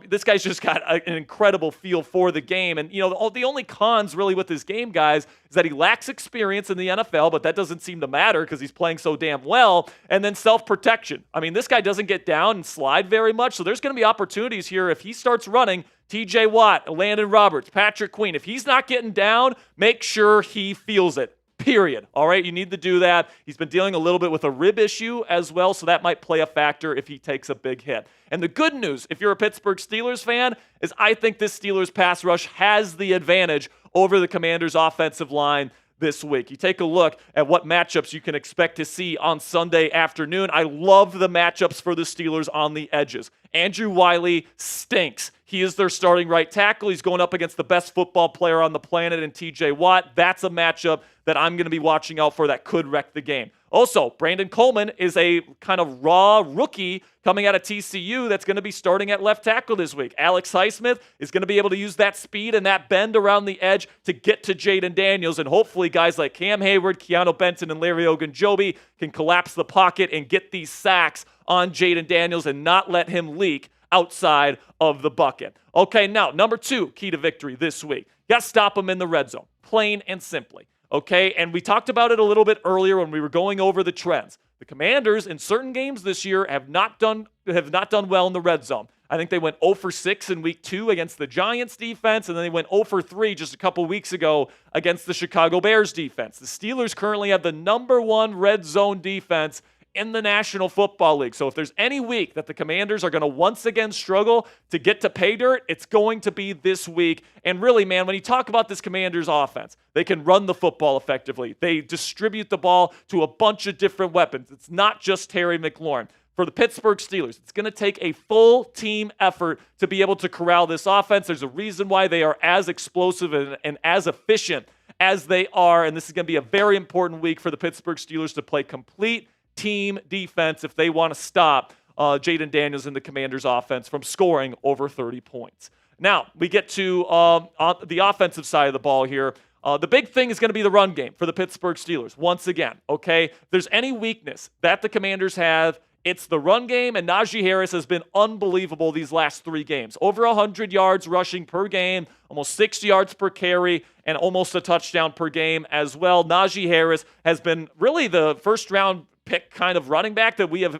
This guy's just got an incredible feel for the game. And, the only cons really with his game, guys, is that he lacks experience in the NFL, but that doesn't seem to matter because he's playing so damn well. And then self-protection. I mean, this guy doesn't get down and slide very much, so there's going to be opportunities here if he starts running. TJ Watt, Landon Roberts, Patrick Queen. If he's not getting down, make sure he feels it. Period. All right, you need to do that. He's been dealing a little bit with a rib issue as well, so that might play a factor if he takes a big hit. And the good news, if you're a Pittsburgh Steelers fan, is I think this Steelers pass rush has the advantage over the Commanders' offensive line this week. You take a look at what matchups you can expect to see on Sunday afternoon. I love the matchups for the Steelers on the edges. Andrew Wiley stinks. He is their starting right tackle. He's going up against the best football player on the planet in TJ Watt. That's a matchup that I'm going to be watching out for that could wreck the game. Also, Brandon Coleman is a kind of raw rookie coming out of TCU that's going to be starting at left tackle this week. Alex Highsmith is going to be able to use that speed and that bend around the edge to get to Jaden Daniels, and hopefully guys like Cam Hayward, Keanu Benton, and Larry Ogunjobi can collapse the pocket and get these sacks on Jaden Daniels and not let him leak outside of the bucket. Okay, now, number 2, key to victory this week. You got to stop him in the red zone, plain and simply. Okay, and we talked about it a little bit earlier when we were going over the trends. The Commanders in certain games this year have not done well in the red zone. I think they went 0 for 6 in week 2 against the Giants defense, and then they went 0 for 3 just a couple weeks ago against the Chicago Bears defense. The Steelers currently have the number 1 red zone defense in the National Football League. So if there's any week that the Commanders are going to once again struggle to get to pay dirt, it's going to be this week. And really, man, when you talk about this Commanders offense, they can run the football effectively. They distribute the ball to a bunch of different weapons. It's not just Terry McLaurin. For the Pittsburgh Steelers, it's going to take a full team effort to be able to corral this offense. There's a reason why they are as explosive and as efficient as they are, and this is going to be a very important week for the Pittsburgh Steelers to play complete team defense if they want to stop Jaden Daniels and the Commanders' offense from scoring over 30 points. Now, we get to on the offensive side of the ball here. The big thing is going to be the run game for the Pittsburgh Steelers, once again, okay? If there's any weakness that the Commanders have, it's the run game, and Najee Harris has been unbelievable these last 3 games. Over 100 yards rushing per game, almost 6 yards per carry, and almost a touchdown per game as well. Najee Harris has been really the first-round pick kind of running back that we have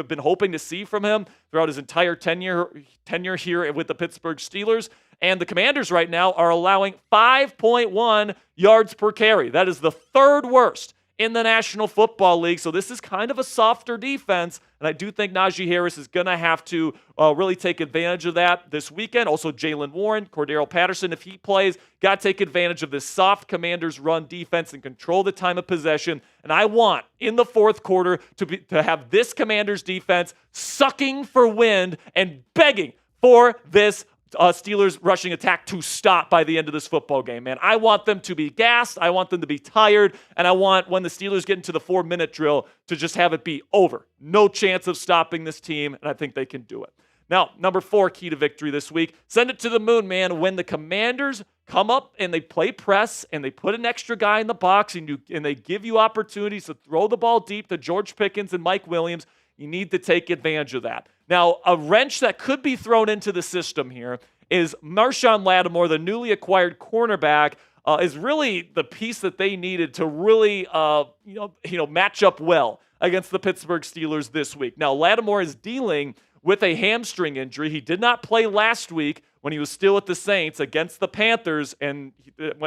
been hoping to see from him throughout his entire tenure here with the Pittsburgh Steelers. And the Commanders right now are allowing 5.1 yards per carry. That is the 3rd worst in the National Football League. So this is kind of a softer defense, and I do think Najee Harris is going to have to really take advantage of that this weekend. Also, Jalen Warren, Cordero Patterson, if he plays, got to take advantage of this soft Commanders run defense and control the time of possession. And I want, in the 4th quarter, to have this Commanders defense sucking for wind and begging for this Steelers rushing attack to stop by the end of this football game, man. I want them to be gassed. I want them to be tired. And I want, when the Steelers get into the 4-minute drill, to just have it be over. No chance of stopping this team, and I think they can do it. Now, number 4, key to victory this week. Send it to the moon, man. When the Commanders come up and they play press and they put an extra guy in the box and they give you opportunities to throw the ball deep to George Pickens and Mike Williams, you need to take advantage of that. Now, a wrench that could be thrown into the system here is Marshawn Lattimore, the newly acquired cornerback, is really the piece that they needed to really match up well against the Pittsburgh Steelers this week. Now, Lattimore is dealing with a hamstring injury. He did not play last week when he was still at the Saints against the Panthers, and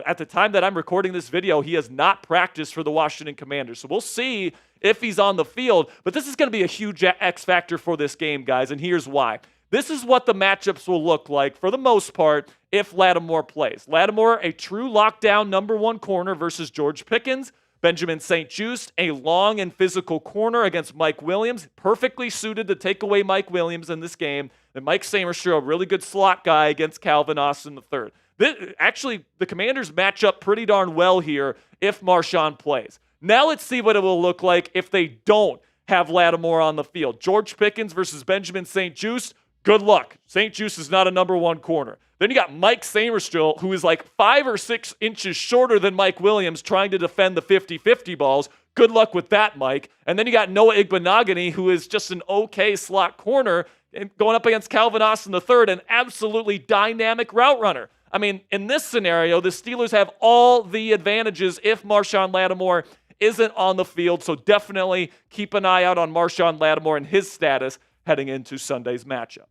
at the time that I'm recording this video, he has not practiced for the Washington Commanders. So we'll see if he's on the field, but this is going to be a huge X factor for this game, guys, and here's why. This is what the matchups will look like for the most part if Lattimore plays. Lattimore, a true lockdown number one corner versus George Pickens. Benjamin St-Juste, a long and physical corner against Mike Williams, perfectly suited to take away Mike Williams in this game. And Mike Samerstra, a really good slot guy against Calvin Austin III. Actually, the Commanders match up pretty darn well here if Marshawn plays. Now let's see what it will look like if they don't have Lattimore on the field. George Pickens versus Benjamin St-Juste. Good luck. St-Juste is not a number one corner. Then you got Mike Samerstra, who is like 5 or 6 inches shorter than Mike Williams, trying to defend the 50-50 balls. Good luck with that, Mike. And then you got Noah Igbenogany, who is just an okay slot corner, and going up against Calvin Austin III, an absolutely dynamic route runner. I mean, in this scenario, the Steelers have all the advantages if Marshawn Lattimore isn't on the field. So definitely keep an eye out on Marshawn Lattimore and his status heading into Sunday's matchup.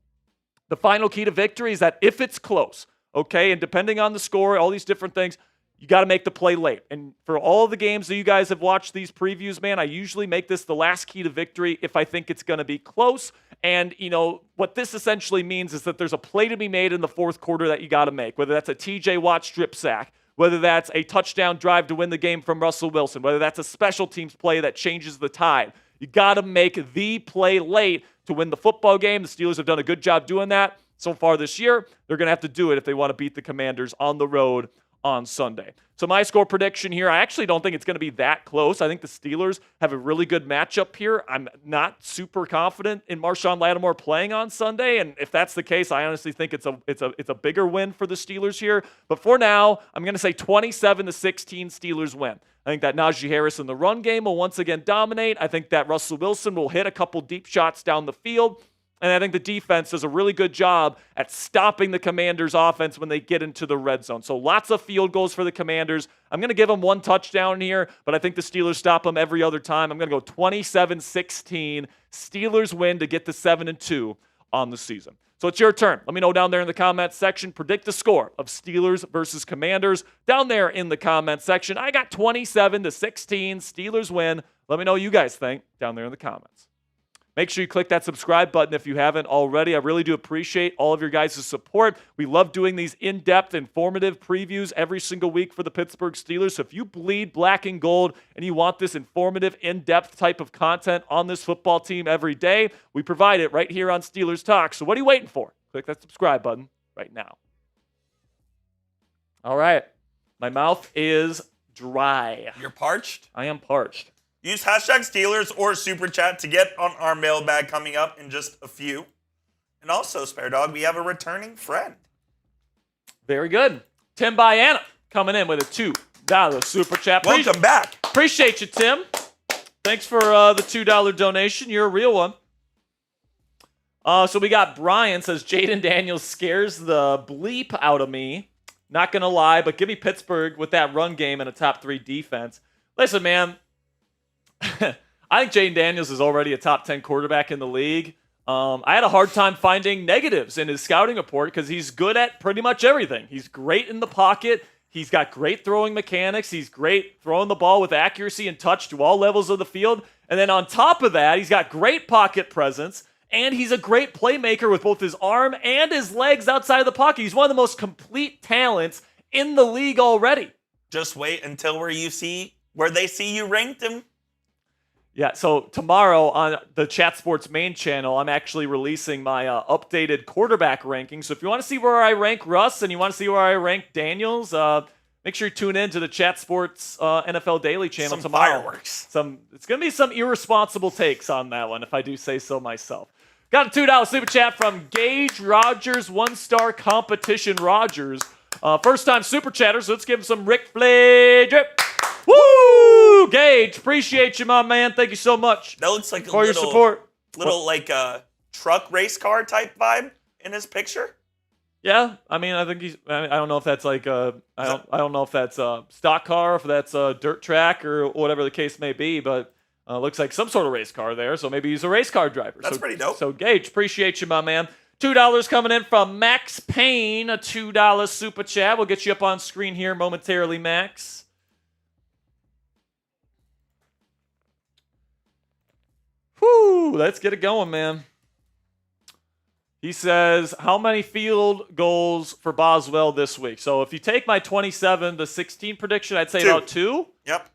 The final key to victory is that if it's close, okay, and depending on the score, all these different things, you got to make the play late. And for all the games that you guys have watched these previews, man, I usually make this the last key to victory if I think it's going to be close. And, you know, what this essentially means is that there's a play to be made in the fourth quarter that you got to make, whether that's a TJ Watt strip sack, whether that's a touchdown drive to win the game from Russell Wilson, whether that's a special teams play that changes the tide. You got to make the play late to win the football game. The Steelers have done a good job doing that so far this year. They're going to have to do it if they want to beat the Commanders on the road on Sunday. So my score prediction here, I actually don't think it's going to be that close. I think the Steelers have a really good matchup here. I'm not super confident in Marshawn Lattimore playing on Sunday, and if that's the case, I honestly think it's a bigger win for the Steelers here. But for now, I'm going to say 27-16 Steelers win. I think that Najee Harris in the run game will once again dominate. I think that Russell Wilson will hit a couple deep shots down the field. And I think the defense does a really good job at stopping the Commanders' offense when they get into the red zone. So lots of field goals for the Commanders. I'm going to give them one touchdown here, but I think the Steelers stop them every other time. I'm going to go 27-16. Steelers win to get to 7-2 on the season. So it's your turn. Let me know down there in the comments section. Predict the score of Steelers versus Commanders down there in the comments section. I got 27-16. Steelers win. Let me know what you guys think down there in the comments. Make sure you click that subscribe button if you haven't already. I really do appreciate all of your guys' support. We love doing these in-depth, informative previews every single week for the Pittsburgh Steelers. So if you bleed black and gold and you want this informative, in-depth type of content on this football team every day, we provide it right here on Steelers Talk. So what are you waiting for? Click that subscribe button right now. All right. My mouth is dry. You're parched? I am parched. Use hashtag Steelers or Super Chat to get on our mailbag coming up in just a few. And also, Spare Dog, we have a returning friend. Very good. Tim Biana coming in with a $2 Super Chat. Welcome back. Appreciate you, Tim. Thanks for the $2 donation. You're a real one. So we got Brian says, Jaden Daniels scares the bleep out of me. Not going to lie, but give me Pittsburgh with that run game and a top 3 defense. Listen, man. I think Jaden Daniels is already a top 10 quarterback in the league. I had a hard time finding negatives in his scouting report because he's good at pretty much everything. He's great in the pocket. He's got great throwing mechanics. He's great throwing the ball with accuracy and touch to all levels of the field. And then on top of that, he's got great pocket presence. And he's a great playmaker with both his arm and his legs outside of the pocket. He's one of the most complete talents in the league already. Just wait until where they see you ranked him. Yeah, so tomorrow on the Chat Sports main channel, I'm actually releasing my updated quarterback ranking. So if you want to see where I rank Russ and you want to see where I rank Daniels, make sure you tune in to the Chat Sports NFL Daily channel tomorrow. Fireworks. It's going to be some irresponsible takes on that one, if I do say so myself. Got a $2 Super Chat from Gage Rogers, 1-star competition Rogers. First-time Super Chatter, so let's give him some Rick Flair drip. Woo! Gage, appreciate you, my man. Thank you so much. That looks like for your support. Little like a truck race car type vibe in his picture. Yeah, I mean, I think I don't know if that's like I don't know if that's a stock car, if that's a dirt track or whatever the case may be, but looks like some sort of race car there. So maybe he's a race car driver. That's pretty dope. So Gage, appreciate you, my man. $2 coming in from Max Payne, a $2 Super Chat. We'll get you up on screen here momentarily, Max. Whew, let's get it going, man. He says, how many field goals for Boswell this week? So if you take my 27-16 prediction, I'd say about 2. Yep.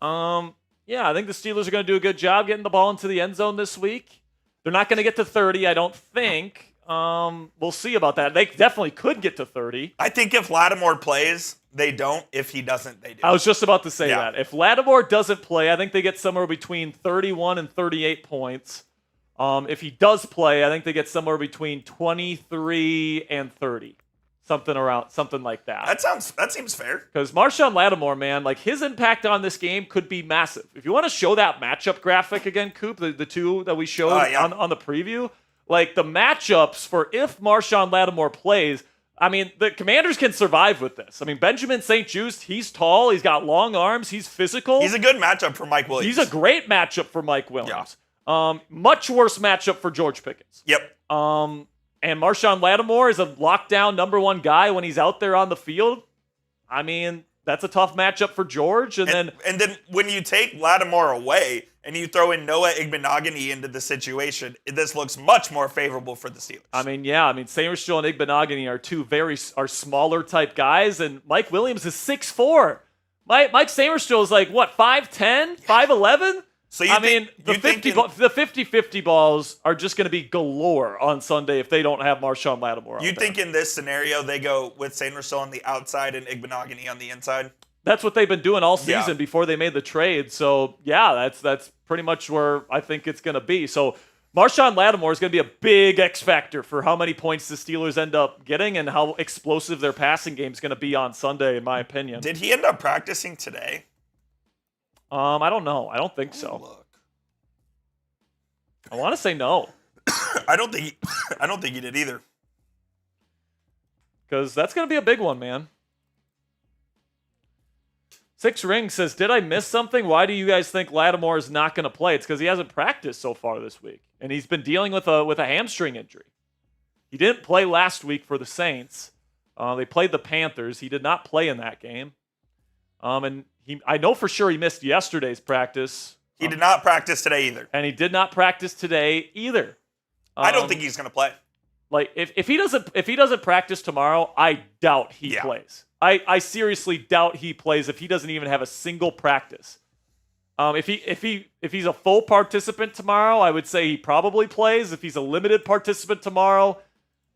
Yeah, I think the Steelers are going to do a good job getting the ball into the end zone this week. They're not going to get to 30, I don't think. We'll see about that. They definitely could get to 30. I think if Lattimore plays, they don't. If he doesn't, they do. I was just about to say that. If Lattimore doesn't play, I think they get somewhere between 31 and 38 points. If he does play, I think they get somewhere between 23 and 30. Something like that. That seems fair. Because Marshawn Lattimore, man, like his impact on this game could be massive. If you want to show that matchup graphic again, Coop, the two that we showed on the preview, like the matchups for if Marshawn Lattimore plays, I mean, the Commanders can survive with this. I mean, Benjamin St. Juste, he's tall, he's got long arms, he's physical. He's a good matchup for Mike Williams. He's a great matchup for Mike Williams. Yeah. Much worse matchup for George Pickens. Yep. And Marshawn Lattimore is a lockdown number 1 guy when he's out there on the field. I mean, that's a tough matchup for George. And then when you take Lattimore away and you throw in Noah Igbenogany into the situation, this looks much more favorable for the Steelers. I mean, yeah. I mean, Sainristil and Igbenogany are two are smaller type guys, and Mike Williams is 6'4". Mike Sainristil is like, what, 5'10", 5'11"? So the 50-50 balls are just going to be galore on Sunday if they don't have Marshawn Lattimore. You think in this scenario they go with Sainristil on the outside and Igbenogany on the inside? That's what they've been doing all season before they made the trade. So yeah, that's pretty much where I think it's going to be. So Marshawn Lattimore is going to be a big X factor for how many points the Steelers end up getting and how explosive their passing game is going to be on Sunday, in my opinion. Did he end up practicing today? I don't know. I don't think so. Look. I want to say no. I don't think he did either. Because that's going to be a big one, man. Six Ring says, did I miss something? Why do you guys think Lattimore is not going to play? It's because he hasn't practiced so far this week. And he's been dealing with a hamstring injury. He didn't play last week for the Saints. They played the Panthers. He did not play in that game. And I know for sure he missed yesterday's practice. He did not practice today either. And he did not practice today either. I don't think he's going to play. Like if he doesn't practice tomorrow, I doubt he plays. I seriously doubt he plays if he doesn't even have a single practice. If he's a full participant tomorrow, I would say he probably plays. If he's a limited participant tomorrow,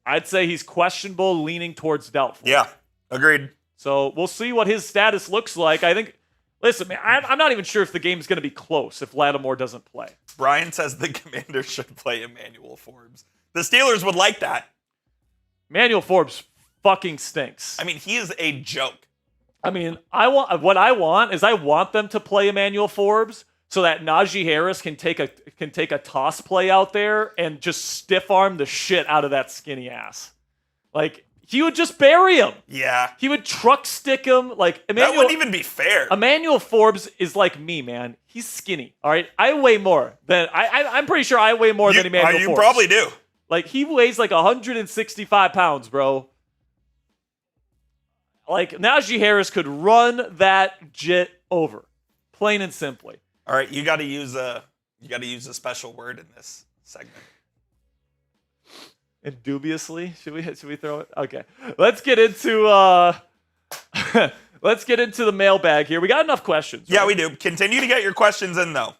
I'd say he's questionable, leaning towards doubtful. Yeah, agreed. So we'll see what his status looks like. I think. Listen, man, I'm not even sure if the game's going to be close if Lattimore doesn't play. Brian says the Commanders should play Emmanuel Forbes. The Steelers would like that. Emmanuel Forbes fucking stinks. I mean, he is a joke. I mean, I want them to play Emmanuel Forbes so that Najee Harris can take a toss play out there and just stiff arm the shit out of that skinny ass. Like, he would just bury him. Yeah. He would truck stick him. Like that wouldn't even be fair. Emmanuel Forbes is like me, man. He's skinny. All right. I weigh more than I'm pretty sure I weigh more than Emmanuel Forbes. You probably do. Like he weighs like 165 pounds, bro. Like Najee Harris could run that jit over, plain and simply. All right, you got to use a special word in this segment. And dubiously, should we throw it? Okay, let's get into the mailbag here. We got enough questions. Right? Yeah, we do. Continue to get your questions in though.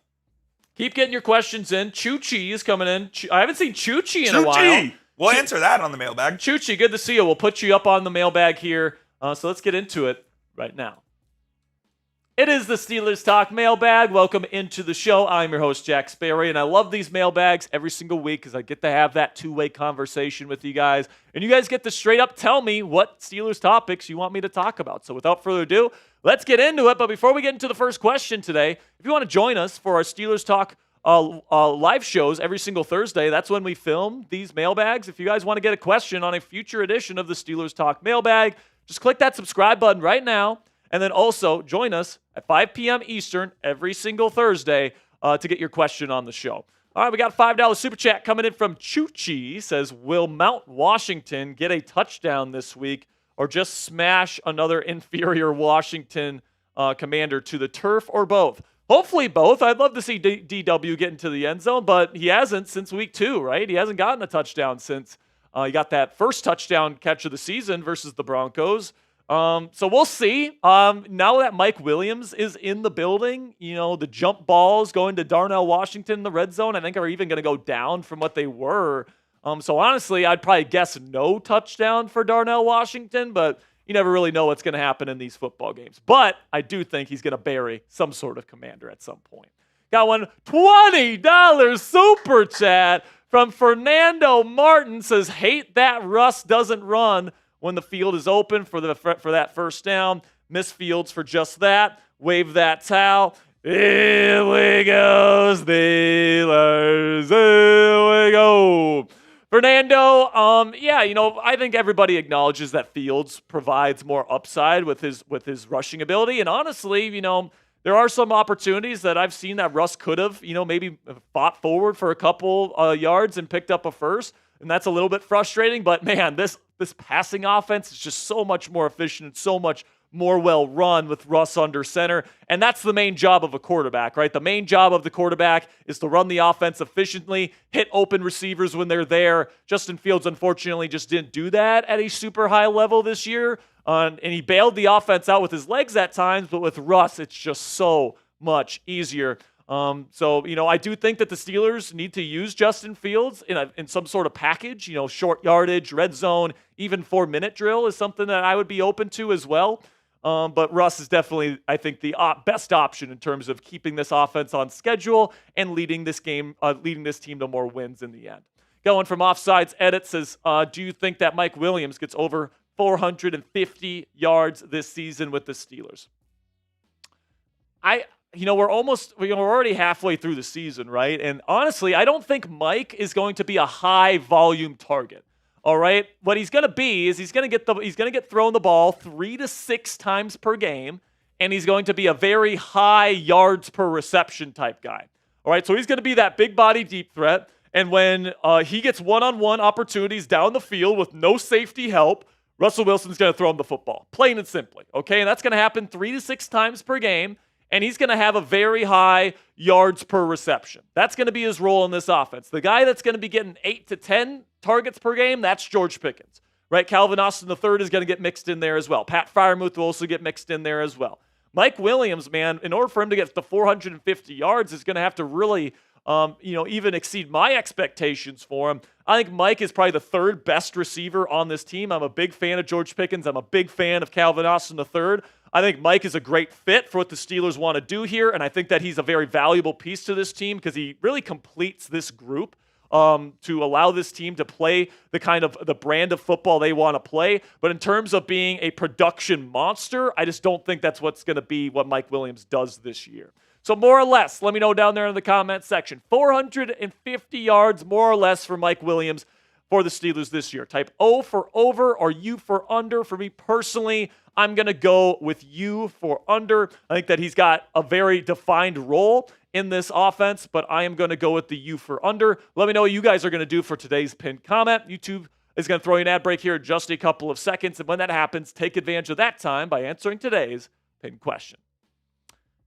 Keep getting your questions in. Choochie is coming in. I haven't seen Choochie in a while. We'll answer that on the mailbag. Choochie, good to see you. We'll put you up on the mailbag here. So let's get into it right now. It is the Steelers Talk mailbag. Welcome into the show. I'm your host, Jack Sperry, and I love these mailbags every single week because I get to have that two-way conversation with you guys, and you guys get to straight up tell me what Steelers topics you want me to talk about. So without further ado, let's get into it. But before we get into the first question today, if you want to join us for our Steelers Talk live shows every single Thursday, that's when we film these mailbags. If you guys want to get a question on a future edition of the Steelers Talk mailbag, just click that subscribe button right now. And then also join us at 5 p.m. Eastern every single Thursday to get your question on the show. All right, we got a $5 super chat coming in from Chuchi. Says, will Mount Washington get a touchdown this week or just smash another inferior Washington commander to the turf or both? Hopefully both. I'd love to see DW get into the end zone, but he hasn't since week 2, right? He hasn't gotten a touchdown since he got that first touchdown catch of the season versus the Broncos. So we'll see. Now that Mike Williams is in the building, the jump balls going to Darnell Washington in the red zone, I think are even going to go down from what they were. So honestly, I'd probably guess no touchdown for Darnell Washington, but you never really know what's going to happen in these football games. But I do think he's going to bury some sort of commander at some point. Got one $20 super chat from Fernando Martin. Says, hate that Russ doesn't run when the field is open for that first down. Miss Fields for just that. Wave that towel. Here we go, Steelers. Here we go. Fernando, I think everybody acknowledges that Fields provides more upside with his rushing ability. And honestly, there are some opportunities that I've seen that Russ could have, maybe fought forward for a couple yards and picked up a first. And that's a little bit frustrating. But, man, this passing offense is just so much more efficient and so much more well run with Russ under center. And that's the main job of a quarterback, right? The main job of the quarterback is to run the offense efficiently, hit open receivers when they're there. Justin Fields, unfortunately, just didn't do that at a super high level this year. And he bailed the offense out with his legs at times, but with Russ, it's just so much easier. I do think that the Steelers need to use Justin Fields in some sort of package, short yardage, red zone, even 4-minute drill is something that I would be open to as well. But Russ is definitely, I think, the best option in terms of keeping this offense on schedule and leading this team to more wins in the end. Going from Offsides Edit says, do you think that Mike Williams gets over 450 yards this season with the Steelers? We're already halfway through the season, right? And honestly, I don't think Mike is going to be a high volume target. All right, what he's going to be is he's going to get thrown the ball 3 to 6 times per game, and he's going to be a very high yards per reception type guy. All right, so he's going to be that big body deep threat, and when he gets one-on-one opportunities down the field with no safety help, Russell Wilson's going to throw him the football, plain and simply. Okay, and that's going to happen 3 to 6 times per game, and he's going to have a very high yards per reception. That's going to be his role in this offense. The guy that's going to be getting 8 to 10 targets per game, that's George Pickens, right? Calvin Austin III is going to get mixed in there as well. Pat Freiermuth will also get mixed in there as well. Mike Williams, man, in order for him to get to 450 yards, is going to have to really, even exceed my expectations for him. I think Mike is probably the 3rd best receiver on this team. I'm a big fan of George Pickens. I'm a big fan of Calvin Austin III. I think Mike is a great fit for what the Steelers want to do here, and I think that he's a very valuable piece to this team because he really completes this group. To allow this team to play the brand of football they want to play. But in terms of being a production monster, I just don't think that's what's going to be what Mike Williams does this year. So more or less, let me know down there in the comment section. 450 yards, more or less, for Mike Williams for the Steelers this year. Type O for over or U for under. For me personally, I'm going to go with U for under. I think that he's got a very defined role in this offense, but I am going to go with the U for under. Let me know what you guys are going to do for today's pinned comment. YouTube is going to throw you an ad break here in just a couple of seconds, and when that happens, take advantage of that time by answering today's pinned question.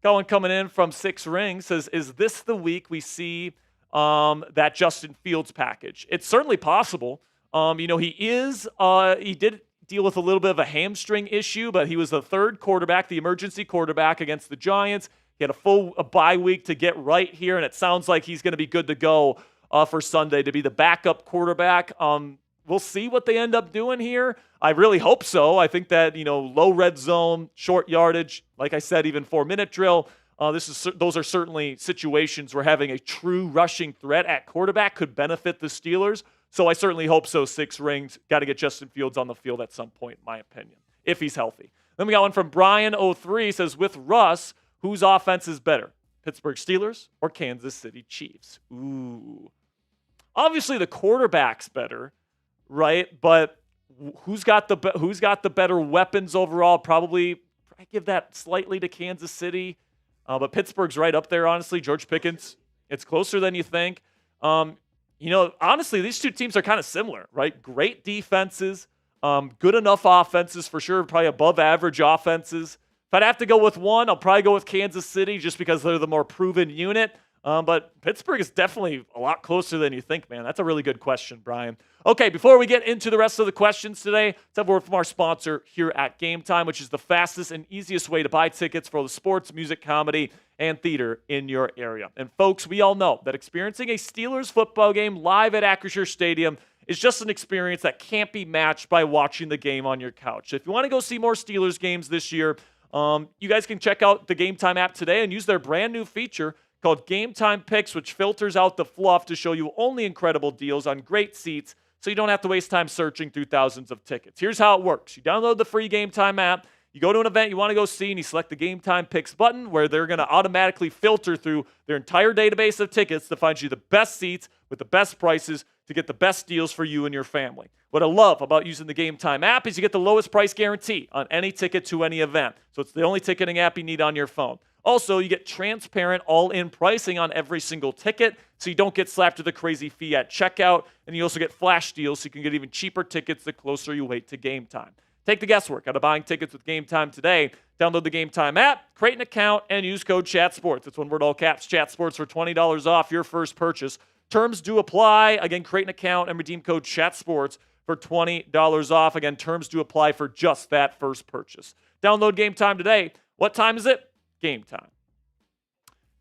Colin coming in from 6 Rings says, is this the week we see that Justin Fields package? It's certainly possible. He did deal with a little bit of a hamstring issue, but he was the 3rd quarterback, the emergency quarterback against the Giants. He had a bye week to get right here, and it sounds like he's going to be good to go for Sunday to be the backup quarterback. We'll see what they end up doing here. I really hope so. I think that, low red zone, short yardage, like I said, even 4-minute drill, those are certainly situations where having a true rushing threat at quarterback could benefit the Steelers. So I certainly hope so. 6 Rings. Got to get Justin Fields on the field at some point, in my opinion, if he's healthy. Then we got one from Brian03, says, with Russ, whose offense is better, Pittsburgh Steelers or Kansas City Chiefs? Ooh. Obviously, the quarterback's better, right? But who's got the better weapons overall? Probably, I give that slightly to Kansas City. But Pittsburgh's right up there, honestly. George Pickens, it's closer than you think. Honestly, these two teams are kind of similar, right? Great defenses, good enough offenses for sure, probably above average offenses. If I'd have to go with one, I'll probably go with Kansas City just because they're the more proven unit. But Pittsburgh is definitely a lot closer than you think, man. That's a really good question, Brian. Okay, before we get into the rest of the questions today, let's have a word from our sponsor here at Game Time, which is the fastest and easiest way to buy tickets for the sports, music, comedy, and theater in your area. And folks, we all know that experiencing a Steelers football game live at Acrisure Stadium is just an experience that can't be matched by watching the game on your couch. If you want to go see more Steelers games this year, you guys can check out the Game Time app today and use their brand new feature called Game Time Picks, which filters out the fluff to show you only incredible deals on great seats so you don't have to waste time searching through thousands of tickets. Here's how it works. You download the free Game Time app, you go to an event you want to go see, and you select the Game Time Picks button where they're going to automatically filter through their entire database of tickets to find you the best seats with the best prices to get the best deals for you and your family. What I love about using the Game Time app is you get the lowest price guarantee on any ticket to any event. So it's the only ticketing app you need on your phone. Also, you get transparent all-in pricing on every single ticket, so you don't get slapped with a crazy fee at checkout, and you also get flash deals so you can get even cheaper tickets the closer you wait to game time. Take the guesswork out of buying tickets with Game Time today. Download the Game Time app, create an account, and use code ChatSports. It's one word, all caps, ChatSports, for $20 off your first purchase. Terms do apply. Again, create an account and redeem code ChatSports for $20 off. Again, terms do apply for just that first purchase. Download Game Time today. What time is it? Game time.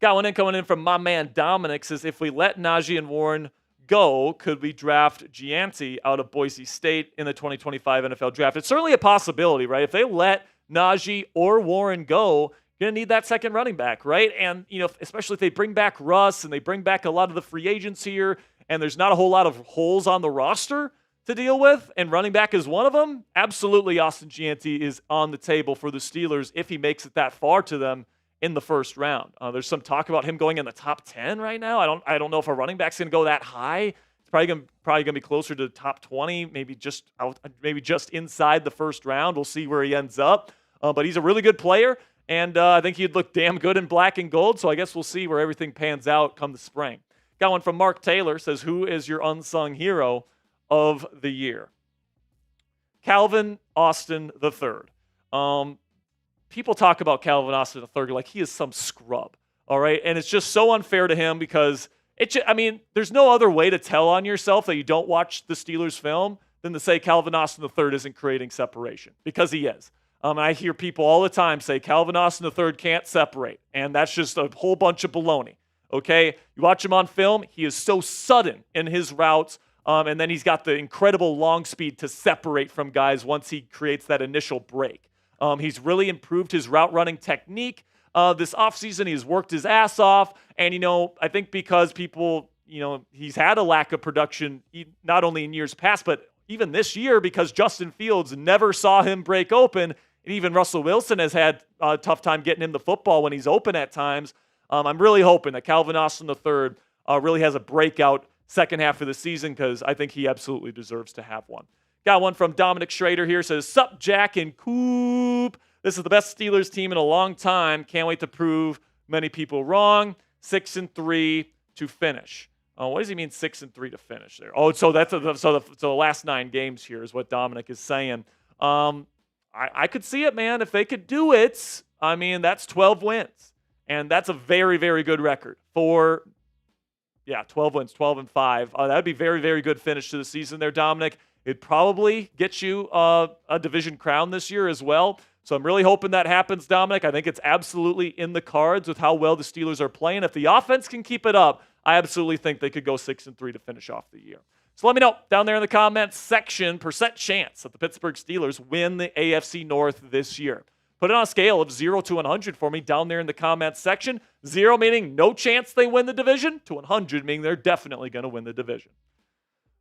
Got one in coming in from my man Dominic. Says, if we let Najee and Warren go, could we draft Gianti out of Boise State in the 2025 NFL draft? It's certainly a possibility, right? If they let Najee or Warren go, you're going to need that second running back, right? And, especially if they bring back Russ and they bring back a lot of the free agents here, and there's not a whole lot of holes on the roster to deal with, and running back is one of them, absolutely Austin Gianti is on the table for the Steelers if he makes it that far to them in the first round. There's some talk about him going in the top 10 right now. I don't know if a running back's going to go that high. It's probably going to be closer to the top 20, maybe just inside the first round. We'll see where he ends up. But he's a really good player, and I think he'd look damn good in black and gold. So I guess we'll see where everything pans out come the spring. Got one from Mark Taylor. Says, who is your unsung hero of the year? Calvin Austin III. People talk about Calvin Austin III like he is some scrub, all right? And it's just so unfair to him because there's no other way to tell on yourself that you don't watch the Steelers film than to say Calvin Austin III isn't creating separation, because he is. I hear people all the time say Calvin Austin III can't separate, and that's just a whole bunch of baloney, okay? You watch him on film, he is so sudden in his routes, and then he's got the incredible long speed to separate from guys once he creates that initial break. He's really improved his route running technique this offseason. He's worked his ass off. And, I think because people, he's had a lack of production, not only in years past, but even this year, because Justin Fields never saw him break open. And even Russell Wilson has had a tough time getting him the football when he's open at times. I'm really hoping that Calvin Austin III really has a breakout second half of the season, because I think he absolutely deserves to have one. Got one from Dominic Schrader here. Says, sup, Jack and Coop. This is the best Steelers team in a long time. Can't wait to prove many people wrong. 6-3 to finish. What does he mean 6-3 to finish there? Oh, so that's the last 9 games here is what Dominic is saying. I could see it, man. If they could do it, that's 12 wins. And that's a very, very good record for 12 wins, 12-5. That would be very, very good finish to the season there, Dominic. It'd probably get you a division crown this year as well. So I'm really hoping that happens, Dominic. I think it's absolutely in the cards with how well the Steelers are playing. If the offense can keep it up, I absolutely think they could go 6-3 to finish off the year. So let me know down there in the comments section, percent chance that the Pittsburgh Steelers win the AFC North this year. Put it on a scale of 0 to 100 for me down there in the comments section. 0 meaning no chance they win the division, to 100 meaning they're definitely going to win the division.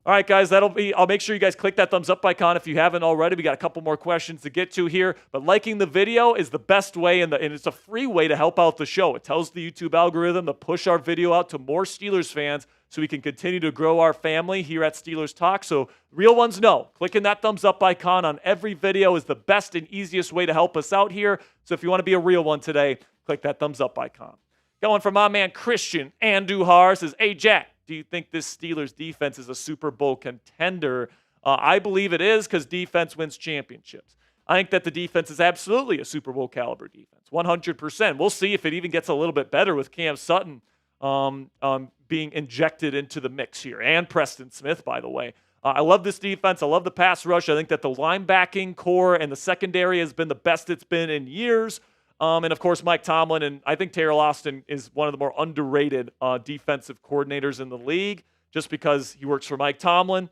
All right, guys, I'll make sure you guys click that thumbs up icon if you haven't already. We got a couple more questions to get to here, but liking the video is the best way, and it's a free way to help out the show. It tells the YouTube algorithm to push our video out to more Steelers fans so we can continue to grow our family here at Steelers Talk. So real ones know, clicking that thumbs up icon on every video is the best and easiest way to help us out here. So if you want to be a real one today, click that thumbs up icon. Going from my man Christian Andujar says, hey, Jack, do you think this Steelers defense is a Super Bowl contender? I believe it is, because defense wins championships. I think that the defense is absolutely a Super Bowl caliber defense, 100%. We'll see if it even gets a little bit better with Cam Sutton being injected into the mix here, and Preston Smith, by the way. I love this defense. I love the pass rush. I think that the linebacking core and the secondary has been the best it's been in years. And, of course, Mike Tomlin. And I think Taylor Austin is one of the more underrated defensive coordinators in the league just because he works for Mike Tomlin.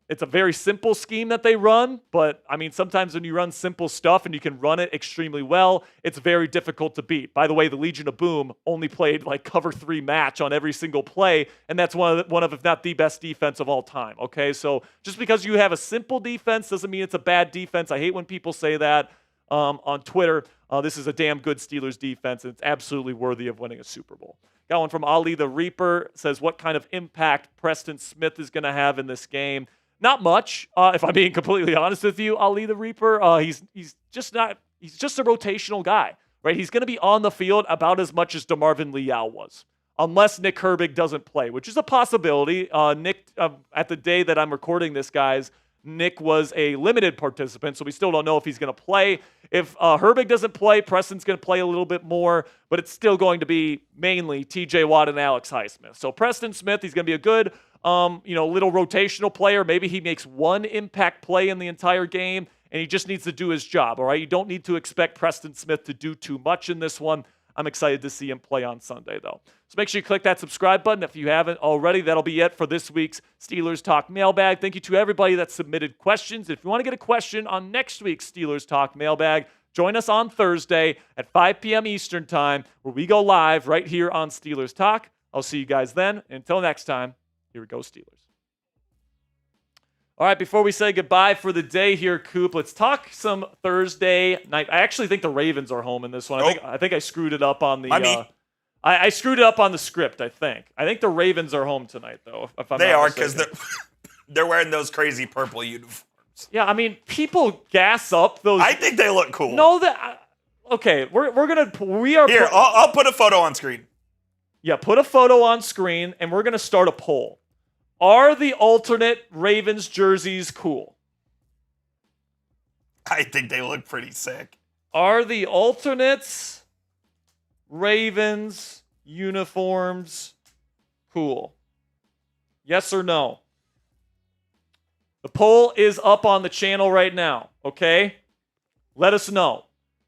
It's a very simple scheme that they run, but I mean, sometimes when you run simple stuff and you can run it extremely well, it's very difficult to beat. By the way, the Legion of Boom only played like cover 3 match on every single play, and that's one of if not the best defense of all time. Okay, so just because you have a simple defense doesn't mean it's a bad defense. I hate when people say that on Twitter. This is a damn good Steelers defense, and it's absolutely worthy of winning a Super Bowl. Got one from Ali the Reaper. Says, what kind of impact Preston Smith is going to have in this game? Not much, if I'm being completely honest with you, Ali the Reaper. He's just a rotational guy, right? He's going to be on the field about as much as DeMarvin Leal was, unless Nick Herbig doesn't play, which is a possibility. Nick, at the day that I'm recording this, guys, Nick was a limited participant, so we still don't know if he's going to play. If Herbig doesn't play, Preston's going to play a little bit more, but it's still going to be mainly TJ Watt and Alex Highsmith. So Preston Smith, he's going to be a good, little rotational player. Maybe he makes one impact play in the entire game, and he just needs to do his job, all right? You don't need to expect Preston Smith to do too much in this one. I'm excited to see him play on Sunday, though. So make sure you click that subscribe button if you haven't already. That'll be it for this week's Steelers Talk Mailbag. Thank you to everybody that submitted questions. If you want to get a question on next week's Steelers Talk Mailbag, join us on Thursday at 5 p.m. Eastern Time, where we go live right here on Steelers Talk. I'll see you guys then. Until next time, here we go, Steelers. All right, before we say goodbye for the day here, Coop, let's talk some Thursday night. I actually think the Ravens are home in this one. I think I screwed it up on the I screwed it up on the script, I think. I think the Ravens are home tonight, though. If I'm they not are, mistaken. because they're wearing those crazy purple uniforms. Yeah, I mean, people gas up those. I think they look cool. No, okay, we are Here, I'll put a photo on screen. Yeah, put a photo on screen, and we're gonna start a poll. Are the alternate Ravens jerseys cool? I think they look pretty sick. Are the alternates Ravens uniforms cool? Yes or no? The poll is up on the channel right now, okay? Let us know.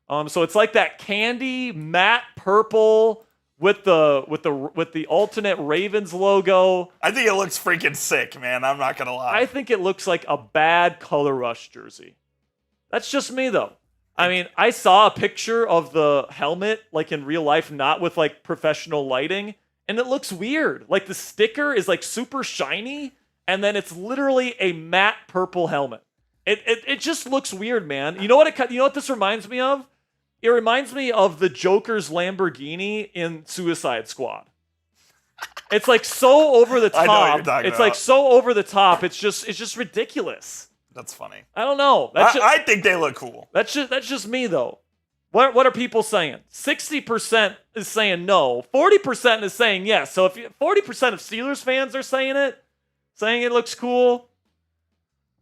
So it's like that candy matte purple with the alternate Ravens logo. I think it looks freaking sick, man. I'm not gonna lie. I think it looks like a bad Color Rush jersey. That's just me, though. I mean, I saw a picture of the helmet, like in real life, not with like professional lighting, and it looks weird. Like the sticker is like super shiny, and then it's literally a matte purple helmet. It just looks weird, man. You know what this reminds me of? It reminds me of the Joker's Lamborghini in Suicide Squad. It's like so over the top. I know what you're talking it's about. like so over the top. It's just ridiculous. That's funny. I don't know. I think they look cool. That's just me though. What are people saying? 60% is saying no. 40% is saying yes. So if 40% of Steelers fans are saying it looks cool.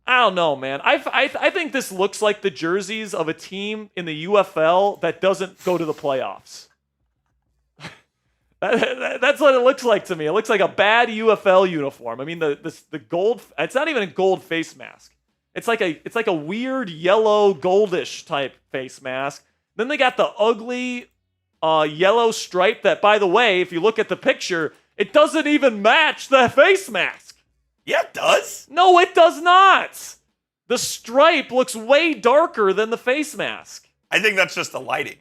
I don't know, man. I think this looks like the jerseys of a team in the UFL that doesn't go to the playoffs. That's what it looks like to me. It looks like a bad UFL uniform. I mean, the gold. It's not even a gold face mask. It's like a weird yellow goldish type face mask. Then they got the ugly yellow stripe that, by the way, if you look at the picture, it doesn't even match the face mask. Yeah, it does. No, it does not. The stripe looks way darker than the face mask. I think that's just the lighting.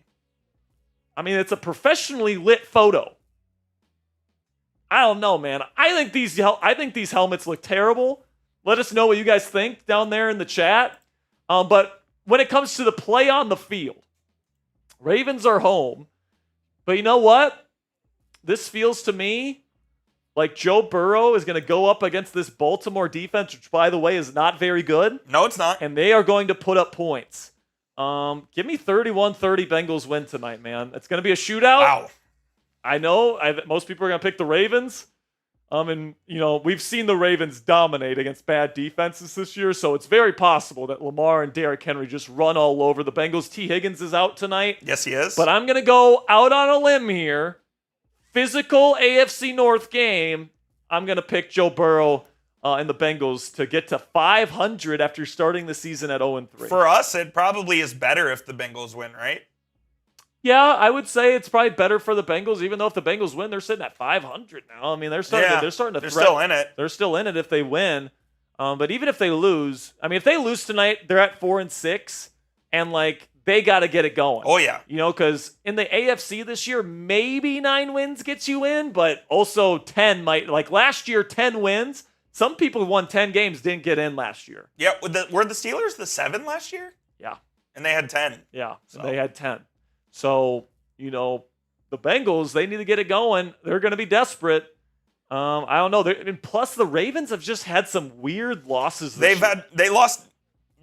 I mean, it's a professionally lit photo. I don't know, man. I think these helmets look terrible. Let us know what you guys think down there in the chat. But when it comes to the play on the field, Ravens are home. But you know what? This feels to me like Joe Burrow is going to go up against this Baltimore defense, which, by the way, is not very good. No, it's not. And they are going to put up points. Give me 31-30 Bengals win tonight, man. It's going to be a shootout. Wow. I know most people are going to pick the Ravens. And, we've seen the Ravens dominate against bad defenses this year, so it's very possible that Lamar and Derrick Henry just run all over the Bengals. T. Higgins is out tonight. Yes, he is. But I'm going to go out on a limb here. Physical AFC North game. I'm going to pick Joe Burrow and the Bengals to get to 500 after starting the season at 0-3. For us, it probably is better if the Bengals win, right? Yeah, I would say it's probably better for the Bengals, even though if the Bengals win, they're sitting at 500 now. I mean, they're starting to They're still in it. They're still in it if they win. But even if they lose, if they lose tonight, they're at 4-6, and they got to get it going. Oh yeah. Because in the AFC this year, maybe 9 wins gets you in, but also 10 might. Like last year, 10 wins. Some people who won 10 games didn't get in last year. Yeah, were the Steelers the 7 last year? Yeah. And they had 10. Yeah, so they had 10. So, the Bengals, they need to get it going. They're going to be desperate. I don't know. And plus, the Ravens have just had some weird losses this year. They lost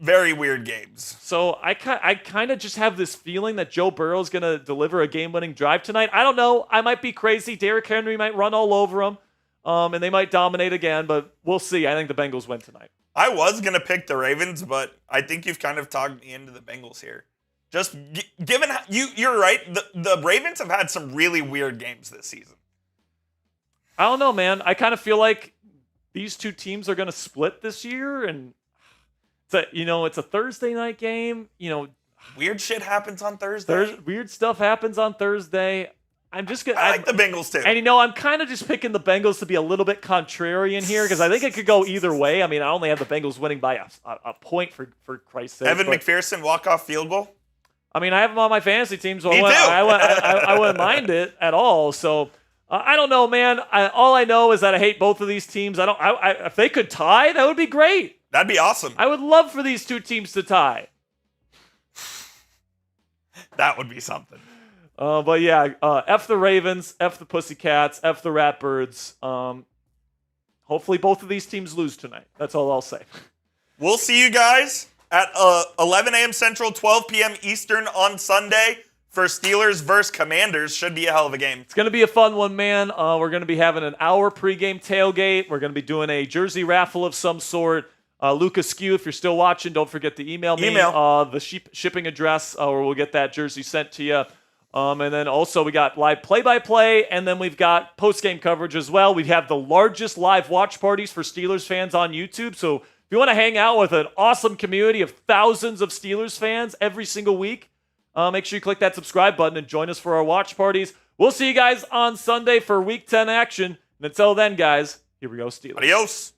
very weird games. So I kind of just have this feeling that Joe Burrow is going to deliver a game-winning drive tonight. I don't know. I might be crazy. Derrick Henry might run all over him, and they might dominate again, but we'll see. I think the Bengals win tonight. I was going to pick the Ravens, but I think you've kind of talked me into the Bengals here. Just given you're right, the Ravens have had some really weird games this season. I don't know, man. I kind of feel like these two teams are going to split this year, and it's a Thursday night game. Weird shit happens on Thursday. Weird stuff happens on Thursday. I like the Bengals too. And I'm kind of just picking the Bengals to be a little bit contrarian here because I think it could go either way. I mean, I only have the Bengals winning by a point for Christ's sake. Evan McPherson walk-off field goal. I mean, I have him on my fantasy team, so Me too. I wouldn't mind it at all. So I don't know, man. All I know is that I hate both of these teams. If they could tie, that would be great. That'd be awesome. I would love for these two teams to tie. That would be something. But yeah, F the Ravens, F the Pussycats, F the Ratbirds. Hopefully both of these teams lose tonight. That's all I'll say. We'll see you guys at 11 a.m. Central, 12 p.m. Eastern on Sunday for Steelers versus Commanders. Should be a hell of a game. It's going to be a fun one, man. We're going to be having an hour pregame tailgate. We're going to be doing a jersey raffle of some sort. Lucas Skew, if you're still watching, don't forget to email me the shipping address, or we'll get that jersey sent to you. And then also we got live play-by-play, and then we've got post-game coverage as well. We have the largest live watch parties for Steelers fans on YouTube. So if you want to hang out with an awesome community of thousands of Steelers fans every single week, make sure you click that subscribe button and join us for our watch parties. We'll see you guys on Sunday for Week 10 action. And until then, guys, here we go, Steelers. Adios.